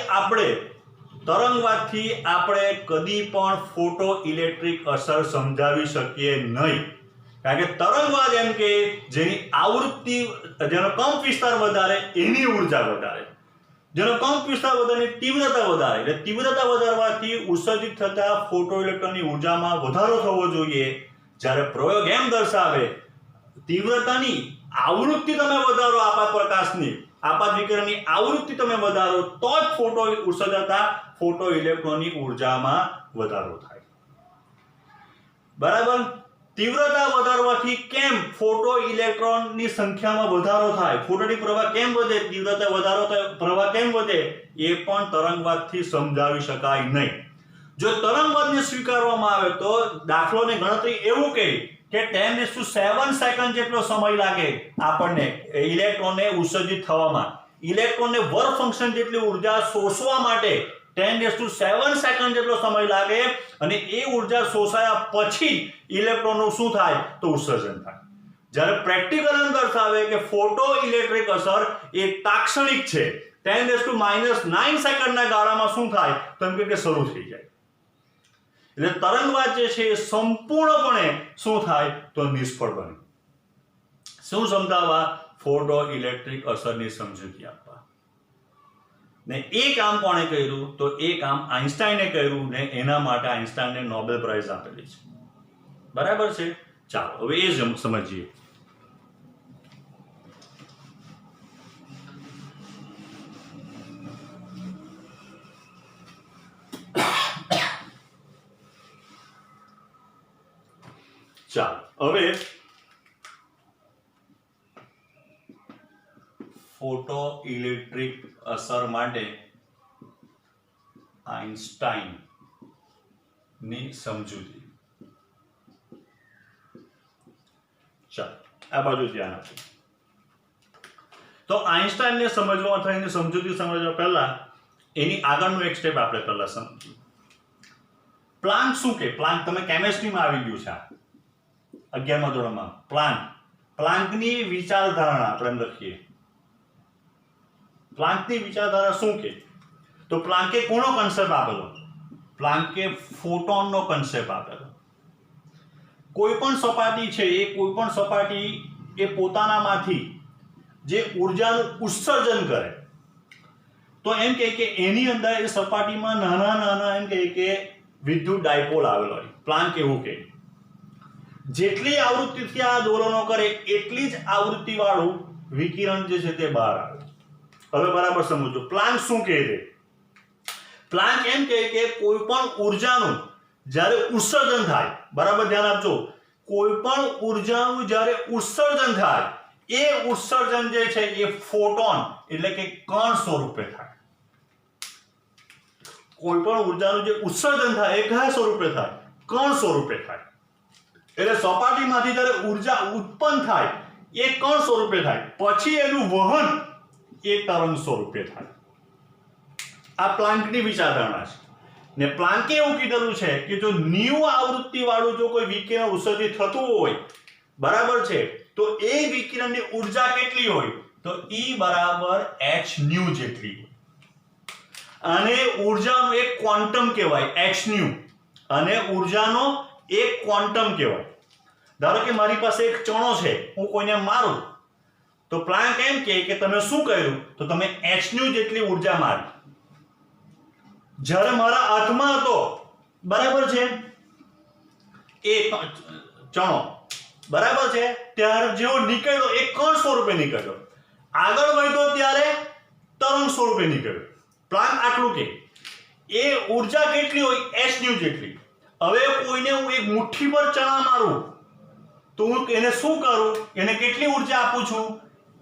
આપણે કદી પણ ફોટો ઇલેક્ટ્રિક અસર સમજાવી શકીએ નહીં. કારણ કે તરંગવાદ એમ કે જેની આવૃત્તિ, જેનો કંપ વિસ્તાર વધારે એની ઉર્જા વધારે, જેનો કંપ વિસ્તાર વધારે તીવ્રતા વધારે. એટલે તીવ્રતા વધારવાથી ઉત્સર્જિત થતા ફોટો ઇલેક્ટ્રોનની ઉર્જામાં વધારો થવો જોઈએ. જ્યારે પ્રયોગ એમ દર્શાવે તીવ્રતાની આવૃત્તિ તમે વધારો આપાત પ્રકાશની, આપાત વિકિરણની આવૃત્તિ તમે વધારો તો જ ફોટો ઉત્સર્જતા ફોટો ઇલેક્ટ્રોનની ઉર્જામાં વધારો થાય. બરાબર. તીવ્રતા વધારવાથી કેમ ફોટો ઇલેક્ટ્રોનની સંખ્યામાં વધારો થાય, ફોટોનિક પ્રવાહ કેમ વધે, તીવ્રતા વધારો થાય પ્રવાહ કેમ વધે, એ પણ તરંગવાદથી સમજાવી શકાય નહીં. જો તરંગવાદને સ્વીકારવામાં આવે તો દાખલોની ગણતરી એવું કહે કે 10⁷ સેકન્ડ જેટલો સમય લાગે આપણને ઇલેક્ટ્રોનને ઉત્સર્જિત થવામાં, ઇલેક્ટ્રોનને વર્ક ફંક્શન જેટલી ઉર્જા શોષવા માટે 10⁷ સેકન્ડ જેટલો સમય લાગે અને એ ઉર્જા શોષાયા પછી ઇલેક્ટ્રોનનું શું થાય તો ઉત્સર્જન થાય. જ્યારે પ્રેક્ટિકલ દર્શાવે કે ફોટો ઇલેક્ટ્રિક અસર એ તાક્ષણિક છે, 10⁻⁹ સેકન્ડના ગાળામાં શું થાય તો એમ કે શરૂ થઈ જાય. એટલે તરંગવાદ જે છે એ સંપૂર્ણપણે શું થાય તો નિષ્ફળ બને. શું સમજાવવા? ફોટો ઇલેક્ટ્રિક અસરની સમજૂતી આપવા. ને એ કામ કોણે કર્યું તો એ કામ આઈન્સ્ટાઈને કર્યું ને એના માટે આઈન્સ્ટાઈને નોબેલ પ્રાઇઝ આપેલી છે. બરાબર છે. ચાલો હવે એ સમજીએ. ચાલો હવે ફોટો ઇલેક્ટ્રિક અસર માટે આઈન્સ્ટાઈન ની સમજૂતી. ચાલો આ બાજુ ધ્યાન આપો. તો આઈન્સ્ટાઈનને સમજવા થઈને સમજૂતી સમજવા પહેલા એની આગળનું એક સ્ટેપ આપણે પહેલા સમજીએ. પ્લાન્ક શું કે? પ્લાન્ક તમે કેમેસ્ટ્રીમાં આવી ગયું છે 11મા ધોરણમાં. પ્લાન્કની વિચારધારણા આપણે લખીએ. પ્લાન્કની વિચારધારા શું કે? તો પ્લાન્કે કોનો કન્સેપ્ટ આપેલો? પ્લાન્કે ફોટોનનો કન્સેપ્ટ આપેલો. કોઈ પણ સપાટી છે એ કોઈ પણ સપાટી એ પોતાનામાંથી જે ઉર્જાનું ઉત્સર્જન કરે તો એમ કહે કે એની અંદર એ સપાટીમાં નાના નાના એમ કહે કે વિદ્યુત ડાયપોલ આવેલો હોય. પ્લાન્ક એવું કહે જેટલી આવૃત્તિથી આ દોલનો કરે એટલી જ આવૃત્તિ વાળું વિકિરણ જે છે તે બહાર આવે. હવે બરાબર સમજો પ્લાન્ક શું કહે છે? પ્લાન્ક એમ કહે કે કોઈ પણ ઉર્જાનું જ્યારે ઉત્સર્જન થાય, બરાબર ધ્યાન આપજો, કોઈ પણ ઉર્જાનું જ્યારે ઉત્સર્જન થાય એ ઉત્સર્જન જે છે એ ફોટોન એટલે કે કણ સ્વરૂપે થાય. કોઈ પણ ઉર્જાનું જે ઉત્સર્જન થાય એ કયા સ્વરૂપે થાય? કણ સ્વરૂપે થાય. એટલે સપાટીમાંથી જ્યારે ઉર્જા ઉત્પન્ન થાય એ કણ સ્વરૂપે થાય, પછી એનું વહન એ તરંગ સ્વરૂપે થાય. આ પ્લાન્કની વિચારધારણા છે. ને પ્લાન્કે એવું કીધેલું છે કે જો ન્યુ આવૃત્તિ વાળું જો કોઈ વિકિરણ ઉત્સર્જિત થતું હોય, બરાબર છે, તો એ વિકિરણની ઉર્જા કેટલી હોય તો E બરાબર h ન્યુ જેટલી હોય. અને ઉર્જાનું એક ક્વોન્ટમ કહેવાય h ન્યુ, અને ઉર્જાનો એક ક્વોન્ટમ કહેવાય. ધારો કે મારી પાસે એક ચણો છે, હું કોઈને મારું તો પ્લાન્ક એમ કહે કે તમે શું કર્યું તો તમે h ન્યુ જેટલી ઉર્જા મારી. જ્યારે મારા હાથમાં હતો, બરાબર છે, એ ચણો, બરાબર છે, ત્યારે જેવો નીકળ્યો એ કણ સ્વરૂપે નીકળ્યો, આગળ વધ્યો ત્યારે તરંગ સ્વરૂપે નીકળ્યો. પ્લાન્ક આટલું કે એ ઉર્જા કેટલી હોય h ન્યુ જેટલી. હવે કોઈને હું એક મુઠ્ઠી પર ચણા મારું તો હું એને શું કરું? એને કેટલી ઉર્જા આપું છું?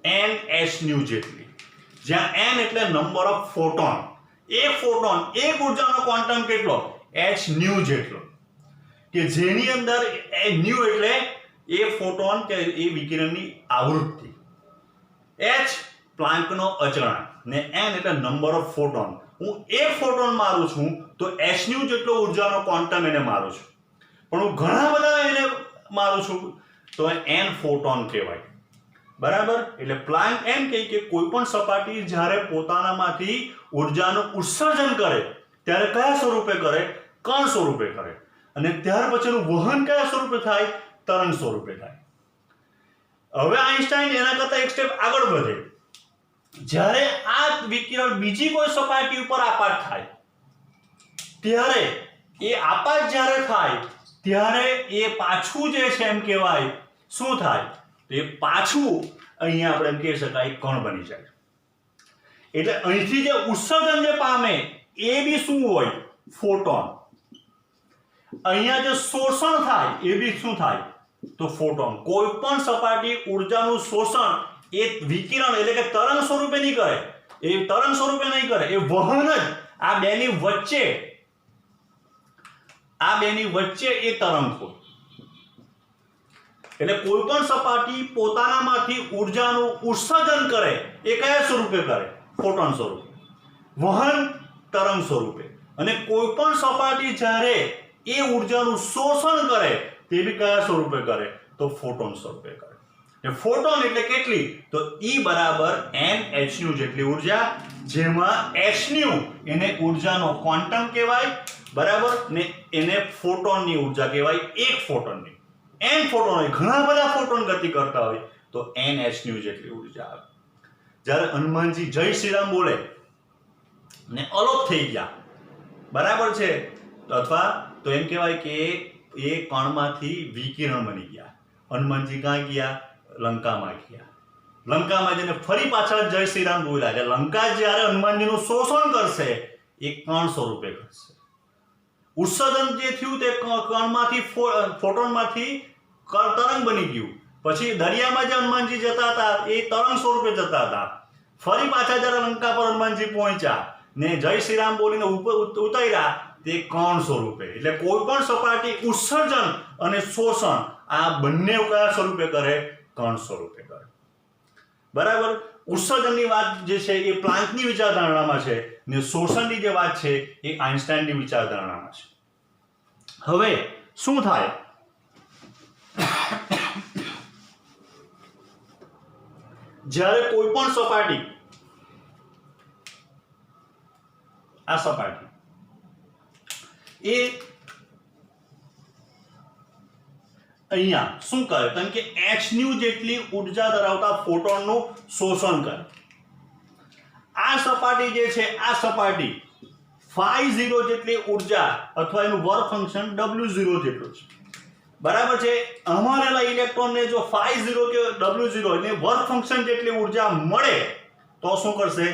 n h ન્યુ જેટલી. જ્યાં n એટલે નંબર ઓફ ફોટોન. એક ફોટોન એક ઉર્જાનો ક્વોન્ટમ કેટલો? h ન્યુ જેટલો. કે જેની અંદર ન્યુ એટલે એ ફોટોન કે એ વિકિરણની આવૃત્તિ, h પ્લાન્કનો અચળાંક ને n એટલે નંબર ઓફ ફોટોન. હું એક ફોટોન મારું છું તો h ન્યુ જેટલો ઉર્જાનો ક્વોન્ટમ એને મારું છું, પણ હું ઘણા બધા એને મારું છું તો n ફોટોન કહેવાય. બરાબર. એટલે પ્લાન્ક એમ કહે કે કોઈ પણ સપાટી જ્યારે પોતાનામાંથી ઉર્જાનું ઉત્સર્જન કરે ત્યારે કયા સ્વરૂપે કરે? કણ સ્વરૂપે કરે. અને ત્યાર પછીનું વહન કયા સ્વરૂપે થાય? તરંગ સ્વરૂપે થાય. હવે આઈન્સ્ટાઈન એના કરતા એક સ્ટેપ આગળ વધે. જ્યારે આ વિકિરણ બીજી કોઈ સપાટી ઉપર આપાત થાય ત્યારે એ આપાત જ્યારે થાય ત્યારે એ પાછું જે છે એમ કહેવાય શું થાય તો એ પાછું અહીંયા આપણે એમ કહી શકાય કણ બની જાય. એટલે અહીંથી જે ઉત્સર્જન જે પામે એ બી શું હોય? ફોટોન. અહીંયા જે શોષણ થાય એ બી શું થાય? તો ફોટોન. કોઈ પણ સપાટી ઉર્જાનું શોષણ એ વિકિરણ એટલે કે તરંગ સ્વરૂપે નહીં કરે. એ તરંગ સ્વરૂપે નહીં કરે, એ વહન જ આ બેની વચ્ચે એ તરંગ હોય. એટલે કોઈ પણ સપાટી પોતાનામાંથી ઉર્જાનું ઉત્સર્જન કરે એ કયા સ્વરૂપે કરે? ફોટોન સ્વરૂપે. વહન તરંગ સ્વરૂપે. અને કોઈ પણ સપાટી જ્યારે એ ઉર્જાનું શોષણ કરે તે બી કયા સ્વરૂપે કરે? તો ફોટોન સ્વરૂપે કરે. ફોટોન એટલે કેટલી? તો E બરાબર nhν જેટલી ઉર્જા, જેમાં hν એને ઉર્જાનો ક્વોન્ટમ કહેવાય, બરાબર, ને એને ફોટોનની ઉર્જા કહેવાય, એક ફોટોનની. n ફોટોન હોય, ઘણા બધા ફોટોન ગતિ કરતા હોય તો nhν જેટલી ઉર્જા આવે. જ્યારે હનુમાનજી જય શ્રી રામ બોલે ને અલોપ થઈ ગયા, બરાબર છે, અથવા તો એમ કહેવાય કે એ કણમાંથી વિકિરણ બની ગયા. હનુમાનજી ક્યાં ગયા? લંકામાં ગયા. લંકામાં જઈને ફરી પાછા જય શ્રી રામ બોલ્યા. એટલે લંકા જ્યારે હનુમાનજીનું શોષણ કરશે એ કણ સ્વરૂપે કરશે. ઉત્સર્જન જે થયું તે કણમાંથી ફોટોનમાંથી તરંગ બની ગયું. પછી દરિયામાં જે હનુમાનજી જતા હતા એ તરંગ સ્વરૂપે જતા હતા. ફરી પાછા જ્યારે લંકા પર હનુમાનજી પહોંચ્યા ને જય શ્રી રામ બોલીને ઉતર્યા તે કણ સ્વરૂપે. એટલે કોઈ પણ સપાટી ઉત્સર્જન અને શોષણ આ બંને કયા સ્વરૂપે કરે? કણ સ્વરૂપે કરે. બરાબર. ઉત્સર્જનની વાત જે છે એ પ્લાન્કની વિચારધારણામાં છે ને શોષણની જે વાત છે એ આઇન્સ્ટાઈનની વિચારધારણામાં છે. હવે શું થાય? જ્યારે કોઈ પણ સપાટી, આ સપાટી એ અહીંયા શું કરે? કારણ કે hν જેટલી ઉર્જા ધરાવતા ફોટોનનું શોષણ કરે. આ સપાટી જે છે, આ સપાટી φ0 જેટલી ઉર્જા અથવા એનું વર્ક ફંક્શન W0 જેટલું છે, બરાબર છે. અમારેલા ઇલેક્ટ્રોનને જો φ0 કે W0 એટલે વર્ક ફંક્શન જેટલી ઉર્જા મળે તો શું કરશે?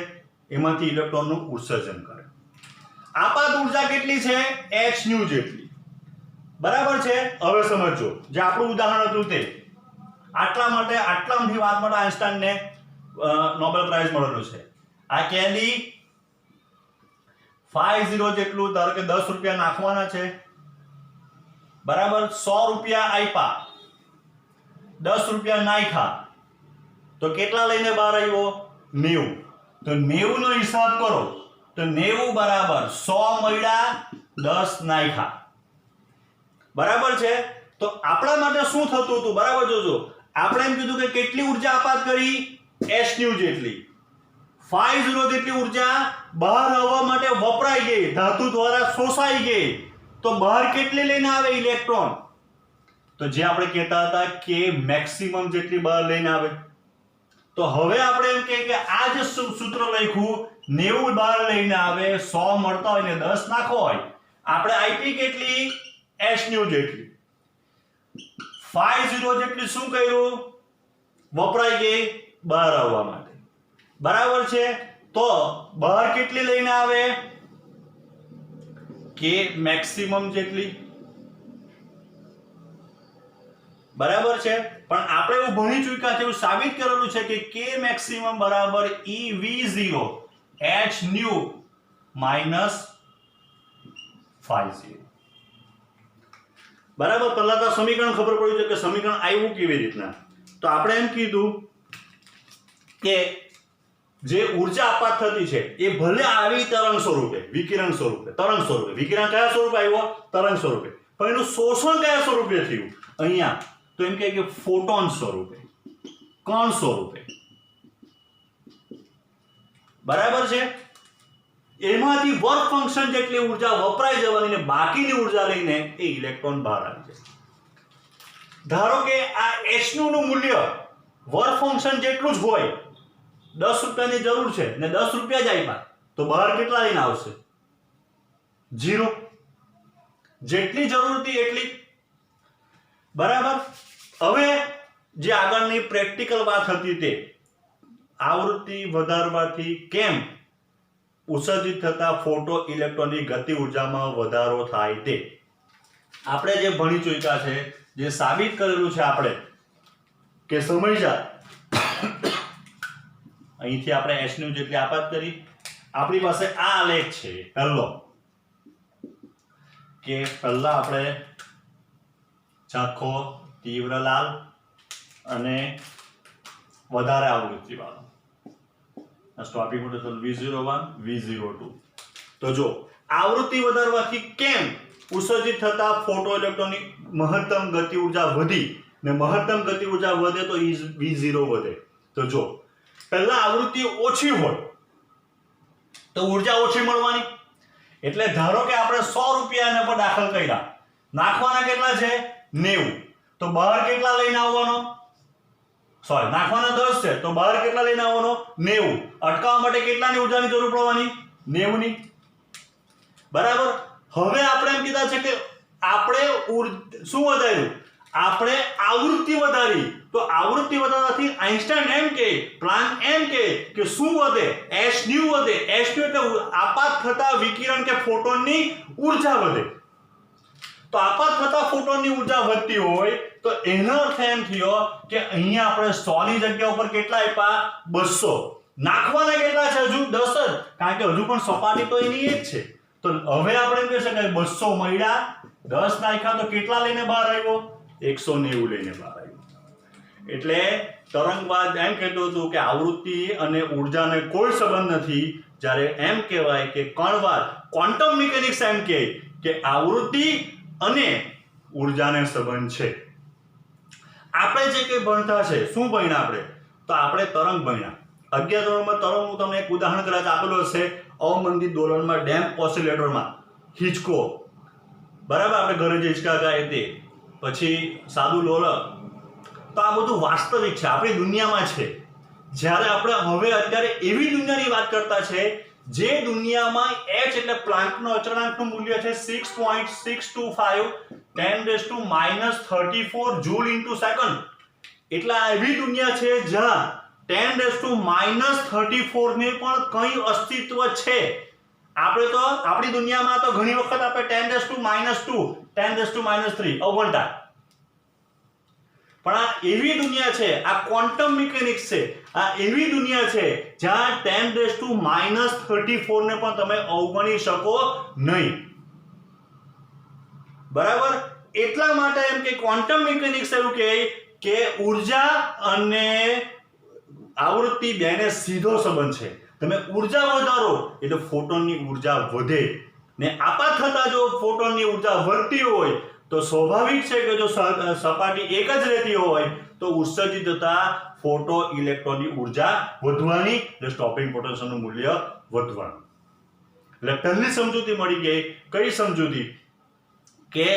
એમાંથી ઇલેક્ટ્રોનનું ઉત્સર્જન કરે. આપાત ઉર્જા કેટલી છે? hν જેટલી, બરાબર છે. હવે સમજો, જે આપણું ઉદાહરણ હતું તે આટલામાંથી વાત માટે આઇન્સ્ટાઈનને નોબેલ પ્રાઇઝ મળેલું છે. આ કેન્ડી φ0 જેટલું, ધારો કે 10 રૂપિયા નાખવાના છે, બરાબર. 100 રૂપિયા આપ્યા, 10 રૂપિયા નાખ્યા તો કેટલા લઈને બહાર આવ્યો? 90. તો 90 નો હિસાબ કરો તો 90 બરાબર 100 મળ્યા, 10 નાખ્યા, બરાબર છે. તો આપણા માટે શું થતું હતું? બરાબર જોજો, આપણે એમ કીધું કે કેટલી ઉર્જા આપાત કરી? hν જેટલી. φ0 જેટલી ઉર્જા બહાર આવવા માટે વપરાઈ ગઈ, ધાતુ દ્વારા શોષાઈ ગઈ. તો બહાર કેટલી લઈને આવે ઇલેક્ટ્રોન? તો જે આપણે કહેતા હતા કે મેક્સિમમ જેટલી બહાર લઈને આવે. તો હવે આપણે એમ કે આ જે સૂત્ર લખ્યું 90 બહાર લઈને આવે, 100 મળતા હોય ને 10 નાખો હોય, આપણે આપી કેટલી? hν જેટલી. φ0 જેટલી શું કર્યું? વપરાઈ ગઈ બહાર આવવા માટે, બરાબર છે. તો બહાર કેટલી લઈને આવે? કે મેક્સિમમ જેટલી, બરાબર છે. પણ આપણે એવું ભણી ચૂક્યા છે, એવું સાબિત કરેલું છે કે કે મેક્સિમમ બરાબર eV0 hν માઇનસ φ0, બરાબર. પહેલા તો સમીકરણ ખબર પડ્યું છે કે સમીકરણ આવ્યું કેવી રીતના. તો આપણે એમ કીધું કે જે ઉર્જા આપાત થતી છે એ ભલે આવી તરંગ સ્વરૂપે, વિકિરણ સ્વરૂપે, તરંગ સ્વરૂપે. વિકિરણ કયા સ્વરૂપે આવ્યો? તરંગ સ્વરૂપે. પણ એનું શોષણ કયા સ્વરૂપે થયું? અહીંયા તો એમ કહે કે ફોટોન સ્વરૂપે, કણ સ્વરૂપે, બરાબર છે. એમાંથી વર્ક ફંક્શન જેટલી ઉર્જા વપરાઈ જવાની ને બાકીની ઉર્જા લઈને એ ઇલેક્ટ્રોન બહાર આવી જાય. ધારો કે આ hν નું મૂલ્ય વર્ક ફંક્શન જેટલું જ હોય, 10 રૂપિયાની જરૂર છે ને 10 રૂપિયા જ આપ્યા, તો બહાર કેટલા લઈને આવશે? 0. જેટલી જરૂર હતી એટલી, બરાબર. હવે જે આગળની પ્રેક્ટિકલ વાત હતી તે આવૃત્તિ વધારવાથી કેમ ઉત્સર્જિત થતા ફોટો ઇલેક્ટ્રોનની ગતિ ઉર્જામાં વધારો થાય તે આપણે જે ભણી ચૂક્યા છે, જે સાબિત કરેલું છે આપણે કે સમજ્યા અહીંથી આપણે h ની જેટલી આપાત કરી. આપણી પાસે આ આલેખ છે પહેલો કે પહેલા આપણે ઝાંખો તીવ્ર લાલ અને વધારે આવૃત્તિ વાળો સ્ટોપિંગ પોટેન્શિયલ V01 V02. તો જો આવૃત્તિ વધારવાથી કેમ ઉત્સર્જિત થતા ફોટો ઇલેક્ટ્રોનની મહત્તમ ગતિ ઉર્જા વધી ને મહત્તમ ગતિ ઉર્જા વધે તો V0 વધે. તો જો પહેલા આવૃત્તિ ઓછી હોય તો ઉર્જા ઓછી મળવાની. એટલે ધારો કે આપણે 100 રૂપિયાને પર દાખલ કર્યા, નાખવાના કેટલા છે 90, તો બહાર કેટલા લઈને આવવાનો? સોરી, નાખવાના 10 છે તો બહાર કેટલા લઈને આવવાનો? 90. અટકાવવા માટે કેટલાની ઉર્જાની જરૂર પડવાની? 90 ની. બરાબર. હવે આપણે એમ કીધા છે કે આપણે શું વધાર્યું? આપણે આવૃત્તિ વધારી. તો આવૃત્તિ વધારવાથી આઈન્સ્ટાઈન એમ કે, પ્લાન્ક એમ કે શું વધે? h nu વધે. h nu એટલે આપાત થતા વિકિરણ કે ફોટોનની ઉર્જા વધે. તો આપાત થતા ફોટોનની ઉર્જા વધતી હોય તો એનો અર્થ એમ થયો કે અહીંયા આપણે 100 ની જગ્યા ઉપર કેટલા આપ્યા? 200. નાખવાના કેટલા છે? હજુ 10 જ, કારણ કે હજુ પણ સપાટી તો એની એ જ છે. તો હવે આપણે એમ કહી શકાય 200 મળ્યા, 10 નાખ્યા તો કેટલા લઈને બહાર આવ્યો? 190 લઈને બહાર આવ્યો. એટલે તરંગવાદ એમ કહેતો હતું કે આવૃત્તિ અને ઉર્જાને કોઈ સંબંધ નથી, જ્યારે એમ કહેવાય કે કણવાદ, ક્વોન્ટમ મિકેનિક્સ એમ કહે કે આવૃત્તિ અને ઉર્જાને સંબંધ છે. આપણે જે કંઈ ભણતા છે, શું ભણ્યા આપણે? તો આપણે તરંગ ભણ્યા. 11 ધોરણમાં તરંગનું તમને એક ઉદાહરણ કદાચ આપેલું હશે, અવમંદિત દોલનમાં ડેમ્પ ઓસિલેટરમાં હિંચકો. બરાબર, આપણે ઘરે જે હિંચકા ગાય તે, પછી સાદું લોલક. તો આ બધું વાસ્તવિક છે, આપણી દુનિયામાં છે. જ્યારે આપણે હવે અત્યારે એવી દુનિયાની વાત કરતા છે જે દુનિયામાં h એટલે પ્લાન્કનો અચળાંકનું મૂલ્ય છે 6.625 10⁻34 જૂલ ઇન્ટુ સેકન્ડ. એટલે આ એવી દુનિયા છે જ્યાં 10⁻34 ને પણ કંઈ અસ્તિત્વ છે. આપણે તો આપણી દુનિયામાં તો ઘણી વખત આપણે 10⁻2 10⁻3 અવગણતા. પણ આ એવી દુનિયા છે, આ ક્વોન્ટમ મિકેનિક્સ છે, આ એવી દુનિયા છે જ્યાં 10⁻34 ને પણ તમે અવગણી શકો નહીં. બરાબર. એટલા માટે એમ કે ક્વોન્ટમ મિકેનિક્સ એવું કહે કે ઉર્જા અને આવૃત્તિ બેને સીધો સંબંધ છે. તમે ઉર્જા વધારો એટલે ફોટોનની ઉર્જા વધે, ને આપાત થતા જો ફોટોનની ઉર્જા વધતી હોય તો સ્વાભાવિક છે કે જો સપાટી એક જ રહેતી હોય તો ઉત્સર્જિત થતા ફોટો ઇલેક્ટ્રોનની ઉર્જા વધવાની, એટલે સ્ટોપિંગ પોટેન્શિયલનું મૂલ્ય વધવાનું. એટલે પહેલી સમજૂતી મળી ગઈ. કઈ સમજૂતી? કે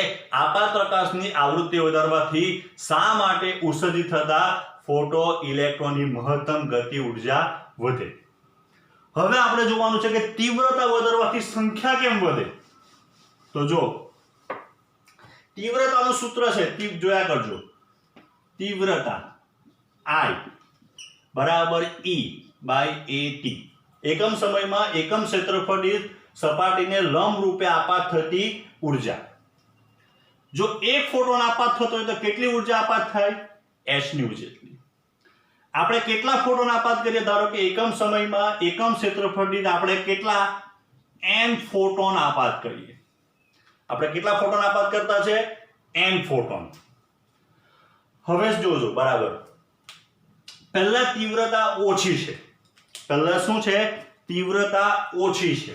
આપાત પ્રકાશની આવૃત્તિ વધારવાથી શા માટે ઉત્સર્જિત થતા ફોટો ઇલેક્ટ્રોનની મહત્તમ ગતિ ઉર્જા વધે. હવે આપણે જોવાનું છે કે તીવ્રતા વધારવાથી સંખ્યા કેમ વધે. તો જો તીવ્રતાનું સૂત્ર છે, જોયા કરજો. તીવ્રતા I બરાબર E/AT. એકમ સમયમાં એકમ ક્ષેત્રફળ દીઠ સપાટીને લંબ રૂપે આપાત થતી ઉર્જા. જો એક ફોટોન આપાત થતો હોય તો કેટલી ઉર્જા આપાત થાય? h ની જેટલી. આપણે કેટલા ફોટોન આપાત કરીએ? ધારો કે એકમ સમયમાં એકમ ક્ષેત્રફળ દીઠ આપણે કેટલા n ફોટોન આપાત કરીએ. આપણે કેટલા ફોટોન આપાત કરતા છે? n photon. હવે જોજો બરાબર. પહેલા તીવ્રતા ઓછી છે. પહેલા શું છે? તીવ્રતા ઓછી છે.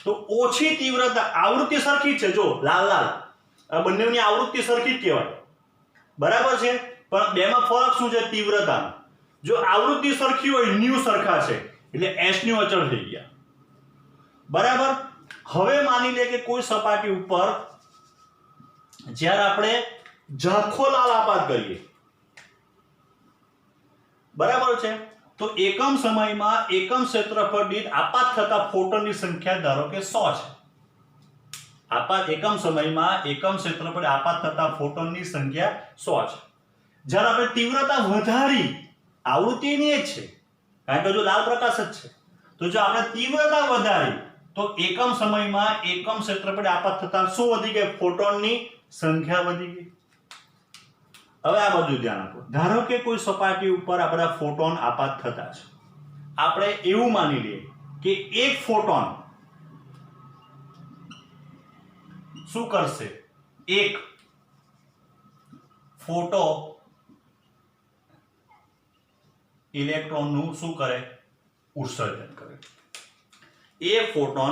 તો ઓછી તીવ્રતા, આવૃત્તિ સરખી છે. જો લાલ લાલ આ બંનેની આવૃત્તિ સરખી જ કહેવાય. બરાબર છે. પણ બેમાં ફરક શું છે? તીવ્રતાનો. જો આવૃત્તિ સરખી હોય, ન્યુ સરખા છે, એટલે h ન્યુ અચળ થઈ ગયા. બરાબર. હવે માની લે કે કોઈ સપાટી ઉપર જ્યારે આપણે ઝાંખો લાલ આપાત કરીએ, બરાબર છે, તો એકમ સમયમાં એકમ ક્ષેત્રફળ દીઠ આપાત થતા ફોટોનની સંખ્યા ધારો કે 100 છે. આપાત એકમ સમયમાં એકમ ક્ષેત્રફળ આપાત થતા ફોટોનની સંખ્યા 100 છે. જ્યારે આપણે તીવ્રતા વધારી, આવૃત્તિ એની જ છે, કારણ કે જો લાલ પ્રકાશ જ છે, તો જો આપણે તીવ્રતા વધારી તો એકમ સમયમાં એકમ ક્ષેત્રફળે આપાત થતા શું વધી ગઈ? ફોટોનની સંખ્યા વધી ગઈ. હવે આ બાજુ ધ્યાન આપો. ધારો કે કોઈ સપાટી ઉપર આ બધા ફોટોન આપાત થતા છે. આપણે એવું માની લઈએ કે એક ફોટોન શું કરશે? એક ફોટો ઇલેક્ટ્રોનનું શું કરે? ઉત્સર્જન કરે. એક ફોટો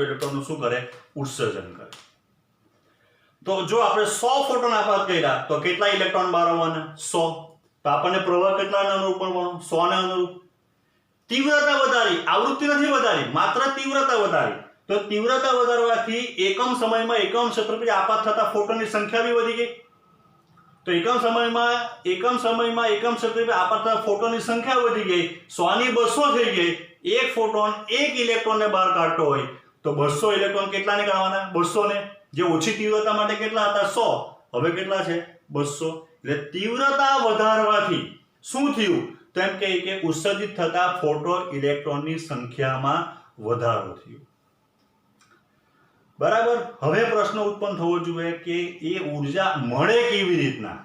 ઇલેક્ટ્રોનનું શું કરે? ઉત્સર્જન કરે. તો જો આપણે 100 ફોટોન આપાત કર્યા તો કેટલા ઇલેક્ટ્રોન બહાર આવવાના? 100. તો આપણને પ્રવાહ કેટલાને અનુરૂપ મળવાનો? 100 ને અનુરૂપ. તીવ્રતા વધારી, આવૃત્તિ નથી વધારી, માત્ર તીવ્રતા વધારી. તો તીવ્રતા વધારવાથી એકમ સમયમાં એકમ ક્ષેત્રફળે આપાત થતા ફોટોનની સંખ્યા બી વધી ગઈ. તો એકમ સમયમાં એકમ ક્ષેત્રફળે આપાત થતા ફોટોનની સંખ્યા વધી ગઈ. 100 ની 200 થઈ ગઈ. એક ફોટોન એક ઇલેક્ટ્રોનને બહાર કાઢતો હોય તો 200 ઇલેક્ટ્રોન કેટલા નીકળવાના? 200 ને. જે ઓછી તીવ્રતા માટે કેટલા હતા? 100. હવે કેટલા છે? 200. એટલે તીવ્રતા વધારવાથી શું થયું? તો એમ કે ઉત્સર્જિત થતા ફોટો ઇલેક્ટ્રોનની સંખ્યામાં વધારો થયો. બરાબર. હવે પ્રશ્ન ઉત્પન્ન થવો જોઈએ કે એ ઉર્જા મળે કેવી રીતના?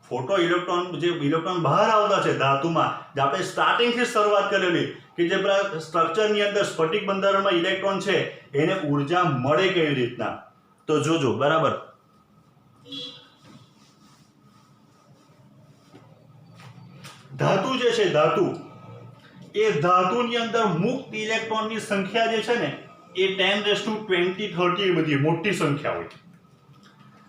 ફોટો ઇલેક્ટ્રોન, જે ઇલેક્ટ્રોન બહાર આવતા છે ધાતુમાં, જે આપણે સ્ટાર્ટિંગથી શરૂઆત કરેલી કે જે સ્ટ્રક્ચરની અંદર સ્ફટિક બંધારણમાં ઇલેક્ટ્રોન છે એને ઉર્જા મળે કેવી રીતના? તો જોજો. બરાબર. ધાતુ જે છે, એ ધાતુની અંદર મુક્ત ઇલેક્ટ્રોનની સંખ્યા જે છે ને એ 10⁻20 30 એ બધી મોટી સંખ્યા હોય.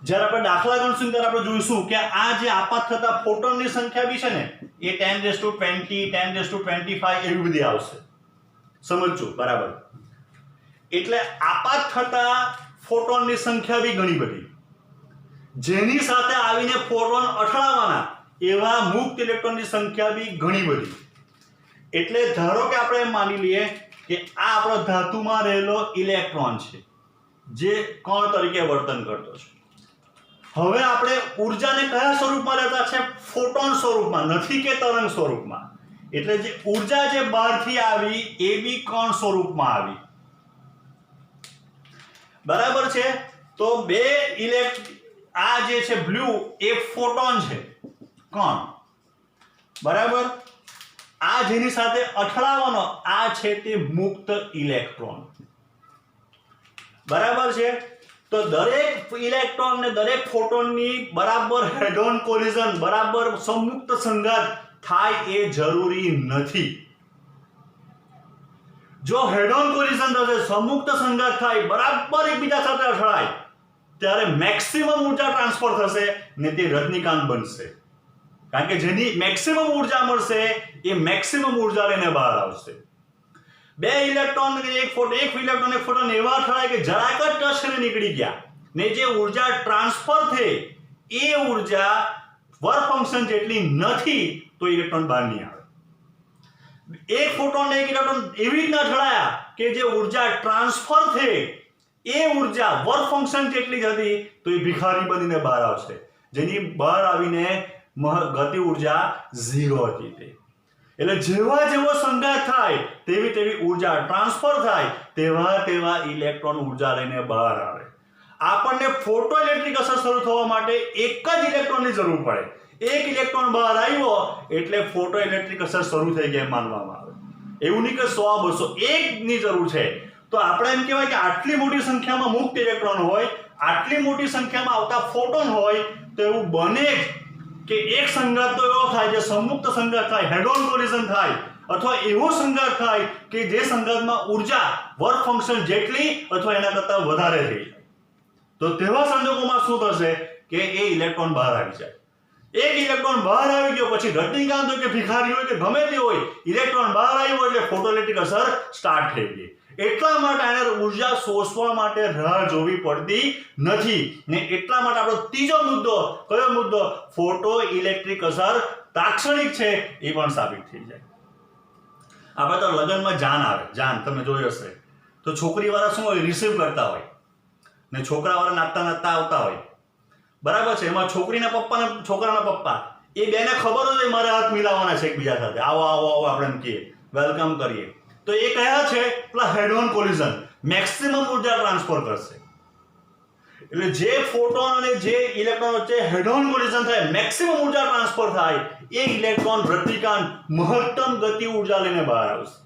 જ્યારે આપણે દાખલા ગણશું ત્યારે આપણે જોઈશું કે આ જે આપાત થતા ફોટોનની સંખ્યા બી છે ને એ 10⁻20 10⁻25 એવી બધી આવશે. સમજજો. બરાબર. એટલે આપાત થતા ફોટોનની સંખ્યા બી ઘણી બધી. જેની સાથે આવીને ફોટોન અથડાવાના એવા મુક્ત ઇલેક્ટ્રોનની સંખ્યા બી ઘણી બધી. એટલે ધારો કે આપણે એમ માની લઈએ કે આ આપણો ધાતુમાં રહેલો ઇલેક્ટ્રોન છે જે કણ તરીકે વર્તન કરતો છે. હવે આપણે ઉર્જાને કયા સ્વરૂપમાં લેતા છે? ફોટોન સ્વરૂપમાં, નથી કે તરંગ સ્વરૂપમાં. એટલે જે ઉર્જા જે બહારથી આવી એ બી કણ સ્વરૂપમાં આવી. બરાબર છે. તો બે આ જે છે બ્લુ એ ફોટોન છે, કણ. બરાબર. આ જેની સાથે અથડાવાનો આ છે તે મુક્ત ઇલેક્ટ્રોન. બરાબર છે. તો દરેક ઇલેક્ટ્રોન ને દરેક ફોટોનની બરાબર હેડ ઓન કોલિઝન, બરાબર સંયુક્ત સંઘાત થાય એ જરૂરી નથી. જો હેડ ઓન કોલિઝન થશે, સંયુક્ત સંઘાત થાય, બરાબર એકબીજા સાથે અથડાય, ત્યારે મેક્સિમમ ઉર્જા ટ્રાન્સફર થશે ને તે રજનીકાંત બનશે. કારણ કે જેની મેક્સિમમ ઉર્જા મળશે એ મેક્સિમમ ઉર્જા લઈને બહાર આવશે. બે ઇલેક્ટ્રોન એક ફોટોન એવા અથડાય કે જરાક જ ટચ કરીને નીકળી ગયા ને જે ઉર્જા ટ્રાન્સફર થઈ એ ઉર્જા વર્ક ફંક્શન જેટલી નથી તો ઇલેક્ટ્રોન બહાર નહીં આવે. એક ફોટોન એક ઇલેક્ટ્રોન એવી રીતના અથડાયા કે જે ઉર્જા ટ્રાન્સફર થઈ એ ઉર્જા વર્ક ફંક્શન જેટલી જ હતી તો એ ભિખારી બનીને બહાર આવશે, જેની બહાર આવીને ગતિ ઉર્જા 0 હતી. એટલે જેવો સંઘાત થાય તેવી ઉર્જા ટ્રાન્સફર થાય, તેવા ઇલેક્ટ્રોન ઉર્જા લઈને બહાર આવે. આપણને ફોટો ઇલેક્ટ્રિક અસર શરૂ થવા માટે એક જ ઇલેક્ટ્રોનની જરૂર પડે. એક ઇલેક્ટ્રોન બહાર આવ્યો એટલે ફોટો ઇલેક્ટ્રિક અસર શરૂ થઈ ગઈ માનવામાં આવે. એવું નહીં કે 100 200, એકની જરૂર છે. તો આપણે એમ કહેવાય કે આટલી મોટી સંખ્યામાં મુક્ત ઇલેક્ટ્રોન હોય, આટલી મોટી સંખ્યામાં આવતા ફોટોન હોય તો એવું બને જ કે એક સંઘાત તો એવો થાય જે સંયુક્ત સંઘાત થાય, હેડ ઓન કોલિઝન થાય, અથવા એવો સંઘાત થાય કે જે સંઘાતમાં ઉર્જા વર્ક ફંક્શન જેટલી અથવા એના કરતાં વધારે થઈ જાય. તો તેવા સંજોગોમાં શું થશે કે એ ઇલેક્ટ્રોન બહાર આવી જાય. એક ઇલેક્ટ્રોન બહાર આવી ગયો પછી રજનીકાંત હોય કે ભિખારી હોય કે ગમે તે હોય, ઇલેક્ટ્રોન બહાર આવ્યો એટલે ફોટોઇલેક્ટ્રિક અસર સ્ટાર્ટ થઈ ગઈ. એટલા માટે આને ઉર્જા શોષવા માટે રાહ જોવી પડતી નથી ને એટલા માટે આપણો ત્રીજો મુદ્દો, કયો મુદ્દો? ફોટો ઇલેક્ટ્રિક અસર તાત્ક્ષણિક છે એ પણ સાબિત થઈ જાય. આપણે તો લગ્નમાં જાન આવે, જાન તમે જોઈ હશે તો છોકરીવાળા શું હોય? રિસીવ કરતા હોય ને છોકરાવાળા નાચતા આવતા હોય. બરાબર છે. એમાં છોકરાના પપ્પા એ બેને ખબર હોય મારે હાથ મિલાવવાના છે એકબીજા સાથે, આવો આવો આવો આપણે એમ કહીએ, વેલકમ કરીએ, તો એ કયા છે પેલા હેડ ઓન કોલિઝન, મેક્સિમમ ઉર્જા ટ્રાન્સફર કરશે. એટલે જે ફોટોન અને જે ઇલેક્ટ્રોન વચ્ચે હેડ ઓન કોલિઝન થાય, મેક્સિમમ ઉર્જા ટ્રાન્સફર થાય, એ ઇલેક્ટ્રોન રતિકાંત મહત્તમ ગતિ ઉર્જા લઈને બહાર આવશે.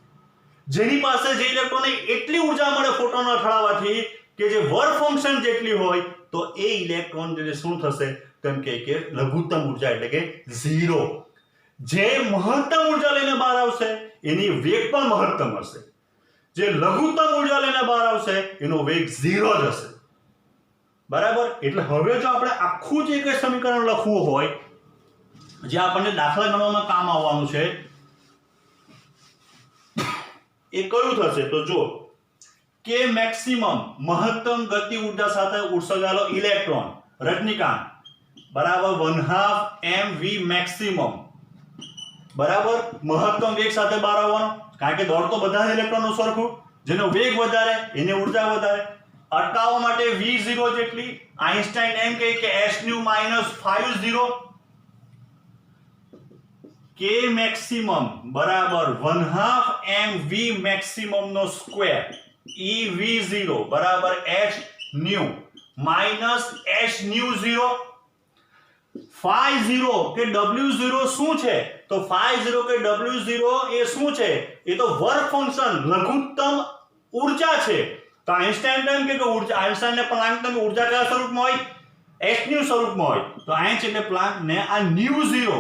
જેની પાસે જે ઇલેક્ટ્રોનને એટલી ઉર્જા મળે ફોટોન અથડાવવાથી કે જે વર્ક ફંક્શન જેટલી હોય, તો એ ઇલેક્ટ્રોન જે શું થશે તેમ કે લઘુત્તમ ઉર્જા એટલે કે 0. જે મહત્તમ ઉર્જા લઈને બહાર આવશે એની વેગ પણ મહત્તમ હશે. જે લઘુત્તમ ઉર્જા લઈને બહાર આવશે એનો વેગ 0 જ હશે. બરાબર. એટલે હવે જો આપણે આખું જે કંઈ સમીકરણ લખવું હોય, જે આપણને દાખલા ગણવામાં કામ આવવાનું છે, એ કયું થશે? તો જો કે મેક્સિમમ મહત્તમ ગતિ ઉર્જા સાથે ઉત્સર્જાયેલો ઇલેક્ટ્રોન રજનીકાંત બરાબર 1/2 mv મેક્સિમમ બરાબર મહત્તમ વેગ સાથે બહાર આવવાનો, કારણ કે દોડ તો બધા ઇલેક્ટ્રોનનું સરખું, જેનો વેગ વધારે એને ઉર્જા વધારે. અટકાવવા માટે v0 જેટલી, આઈન્સ્ટાઈન એમ કહે કે h nu -50 કે મેક્સિમમ બરાબર 1/2 mv મેક્સિમમ નો સ્ક્વેર ev0 બરાબર h nu h nu 0. phi0 કે w0 શું છે? તો phi0 કે w0 એ શું છે? એ તો વર્ક ફંક્શન લઘુત્તમ ઉર્જા છે. તો આઈન્સ્ટાઈન એમ કે ઉર્જા, આઈન્સ્ટાઈન ને પ્લાન્ક ને ઉર્જા કયા સ્વરૂપમાં હોય? h nu સ્વરૂપમાં હોય. તો આઈન્સ્ટાઈન ને પ્લાન્ક ને આ nu0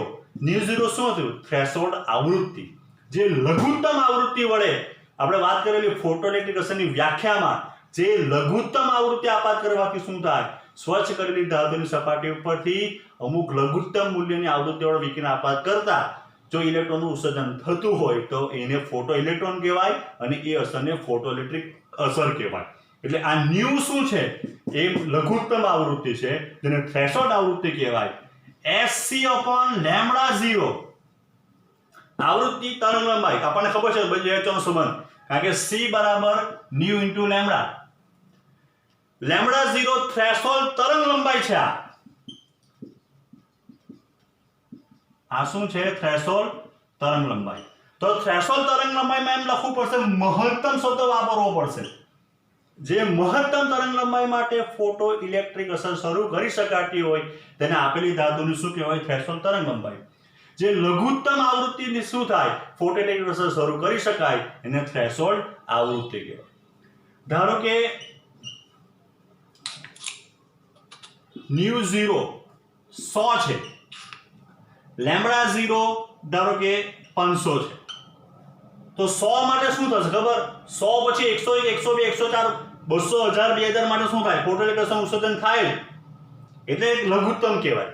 શું થયું? થ્રેશોલ્ડ આવૃત્તિ. જે લઘુત્તમ આવૃત્તિ વડે આપણે વાત કરેલી ફોટોઇલેક્ટ્રિક અસરની વ્યાખ્યામાં, જે લઘુત્તમ આવૃત્તિ આપાત કરવાથી શું થાય? સ્વચ્છ કરેલી ધાતુની સપાટી ઉપરથી અમુક લઘુત્તમ મૂલ્યની આવૃત્તિ વડે વિકિરણ આપાત કરતા જો ઇલેક્ટ્રોનનું ઉત્સર્જન થતું હોય તો એને ફોટો ઇલેક્ટ્રોન કહેવાય અને એ અસરને ફોટોઇલેક્ટ્રિક અસર કહેવાય. એટલે આ ન્યુ શું છે? એ લઘુત્તમ આવૃત્તિ છે, જેને થ્રેશોલ્ડ આવૃત્તિ કહેવાય. Sc/λ0 આવૃત્તિ તરંગ લંબાઈ આપણને ખબર છે બે નો સંબંધ, કારણ કે c બરાબર ન્યુ ઇન્ટુ લેમ્ડા. λ0 થ્રેશોલ્ડ તરંગ લંબાઈ છે. આ શું છે? થ્રેશોલ્ડ તરંગ લંબાઈ. તો થ્રેશોલ્ડ તરંગ લંબાઈમાં એમ લખવું પડશે, મહત્તમ શબ્દ વાપરવો પડશે. જે મહત્તમ તરંગ લંબાઈ માટે ફોટો ઇલેક્ટ્રિક અસર શરૂ કરી શકાતી હોય તેને આપેલી ધાતુની શું કહેવાય? થ્રેશોલ્ડ તરંગ લંબાઈ. જે લઘુત્તમ આવૃત્તિની શું થાય? ફોટો ઇલેક્ટ્રિક અસર શરૂ કરી શકાય એને થ્રેશોલ્ડ આવૃત્તિ કહેવાય. ધારો કે nu0 100 છે, λ0 ધારો કે 500 છે, તો 100 માટે શું થશે ખબર? 100 પછી 101 102 104 200 1000 2000 માટે શું થાય? ફોટોઇલેક્ટ્રિક અસરનું ઉત્સર્જન થાય એટલે લઘુત્તમ કહેવાય.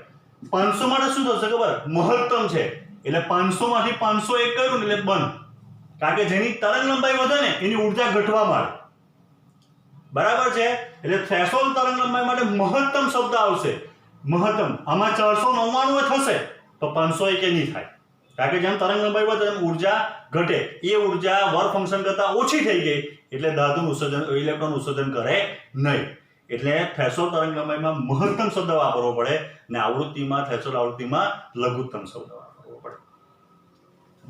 500 માટે શું થશે ખબર? મહત્તમ છે, એટલે 500 માંથી 501 કર્યું એટલે બંધ, કારણ કે જેની તરંગ લંબાઈ વધે ને એની ઉર્જા ઘટવા માંડે. બરાબર છે. એટલે થ્રેશોલ્ડ તરંગ લંબાઈ માટે મહત્તમ શબ્દ આવશે. મહત્તમ આમાં 499 થશે તો 501 નહીં થાય, કારણ કે જેમ તરંગ લંબાઈ વધે એમ ઉર્જા ઘટે. એ ઉર્જા વર્ક ફંક્શન કરતા ઓછી થઈ ગઈ એટલે ધાતુનું ઉત્સર્જન, ઇલેક્ટ્રોન ઉત્સર્જન કરે નહીં. એટલે થ્રેશોલ્ડ તરંગ લંબાઈમાં મહત્તમ શબ્દ વાપરવો પડે અને આવૃત્તિમાં, થ્રેશોલ્ડ આવૃત્તિમાં લઘુત્તમ શબ્દ વાપરવો પડે.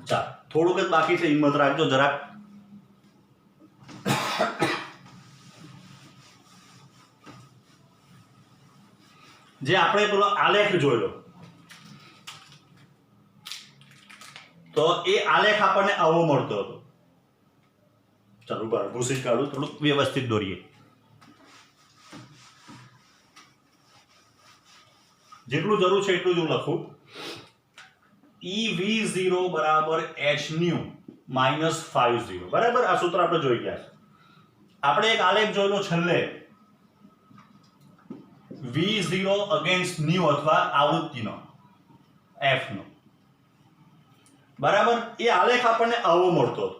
ચાલો થોડુંક જ બાકી છે, હિંમત રાખજો જરાક. જે આપણે પેલો આલેખ જોયો, તો એ આલેખ આપણને આવો મળતો હતો. ચાલો બરાબર ભૂસી કાઢું, થોડુંક વ્યવસ્થિત દોરીએ. જેટલું જરૂર છે એટલું જ હું લખું. ev0 બરાબર h nu -50 બરાબર. આ સૂત્ર આપણે જોઈ ગયા છે. આપણે એક આલેખ જોયેલો છેલ્લે, v0 અગેન્સ્ટ ન્યુ અથવા આવૃત્તિનો f નો, બરાબર. એ આલેખ આપણને આવો મળતો હતો.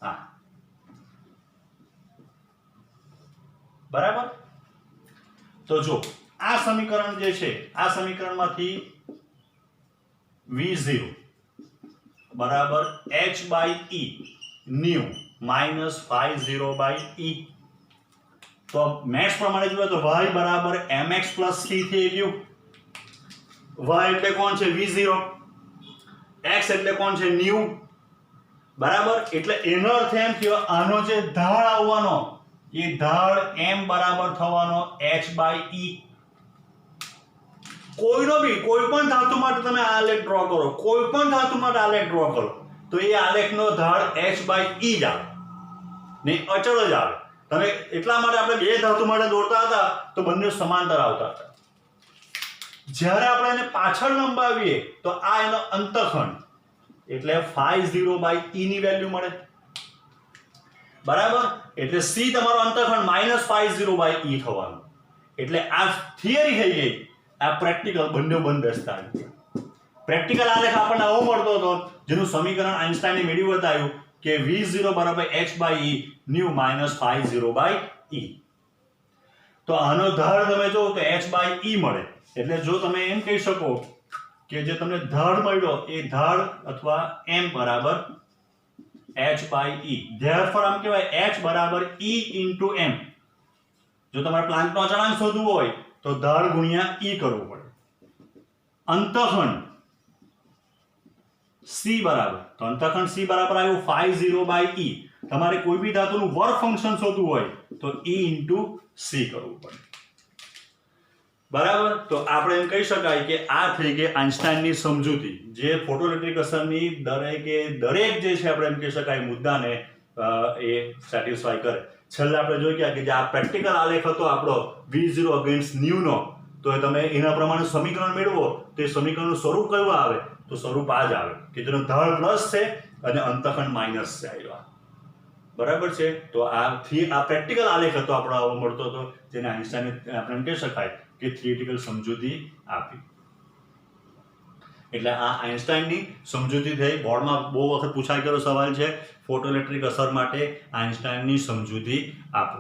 હા બરાબર. તો જો આ સમીકરણ જે છે, આ સમીકરણમાંથી v0 બરાબર h/e ન્યુ -50/e તો મેથ્સ પ્રમાણે જોઈએ તો y બરાબર mx પ્લસ c થઈ ગયું. y એટલે કોણ છે v0, x એટલે કોણ છે ન્યુ, બરાબર. એટલે એનો અર્થ એમ થયો આનો જે ઢાળ આવવાનો એ ઢાળ m બરાબર થવાનો h/e. કોઈ પણ ધાતુ માટે તમે આ આલેખ ડ્રો કરો, કોઈ પણ ધાતુ માટે આલેખ ડ્રો કરો તો એ આલેખનો ઢાળ h/e જ આવે, નહીં અચળ જ આવે. તમે એટલા માટે આપણે બે ધાતુ માટે દોરતા હતા તો બંને સમાંતર આવતા હતા. જ્યારે આપણે એને પાછળ લંબાવીએ તો આ એનો અંતખંડ એટલે φ0/e ની વેલ્યુ મળે, બરાબર. એટલે c તમારો અંતખંડ -φ0/e થવાનું. એટલે આ થિયરી થઈ ગઈ, આ પ્રેક્ટિકલ બંને બંધ બેસતા આવી ગયા. પ્રેક્ટિકલ આલેખ આપણને આવો મળતો હતો જેનું સમીકરણ આઈન્સ્ટાઈને મેળવી બતાવ્યું કે v0 બરાબર h/e ન્યુ -φ0/e. તો આનો ઢાળ તમે જો તો h/e મળે. એટલે જો તમે એમ કહી શકો કે જે તમને ઢાળ મળ્યો એ ઢાળ અથવા m બરાબર h/e. ધેરફોર આમ કહેવાય h બરાબર e ઇન્ટુ m. જો તમારે પ્લાન્કનો અચળાંક શોધવું હોય તો ઢાળ ગુણ્યા e કરવું પડે. અંતખંડ c બરાબર, તો અંતખંડ c બરાબર આવ્યું φ0/e. તમારે કોઈ બી ધાતુનું વર્ક ફંક્શન શોધવું હોય તો e ઇન્ટુ c કરવું પડે, બરાબર. તો આપણે એમ કહી શકાય કે આ થઈ ગઈ આઈન્સ્ટાઈનની સમજૂતી, જે ફોટોઇલેક્ટ્રિક અસરની દરેક જે છે આપણે એમ કહી શકાય મુદ્દાને એ સેટિસ્ફાય કરે. છેલ્લે આપણે જોઈ ગયા કે જે આ પ્રેક્ટિકલ આલેખ હતો આપણો v0 અગેન્સ્ટ ન્યુનો, તો એ તમે એના પ્રમાણે સમીકરણ મેળવો તો એ સમીકરણનું સ્વરૂપ કયું આવે તો સ્વરૂપ આ જ આવે કે જેનો ઢાળ પ્લસ છે અને અંતખંડ માઇનસ છે આવ્યા, બરાબર છે. તો આ પ્રેક્ટિકલ આલેખ હતો આપણો આવો મળતો હતો જેને આઈન્સ્ટાઈને આપણે એમ કહી શકાય કે થિયરિટિકલ સમજૂતી આપી. એટલે આ આઈન્સ્ટાઈનની સમજૂતી થઈ. બોર્ડમાં બહુ વખત પૂછાઈ ગયેલો સવાલ છે, ફોટોઇલેક્ટ્રિક અસર માટે આઈન્સ્ટાઈનની સમજૂતી આપો.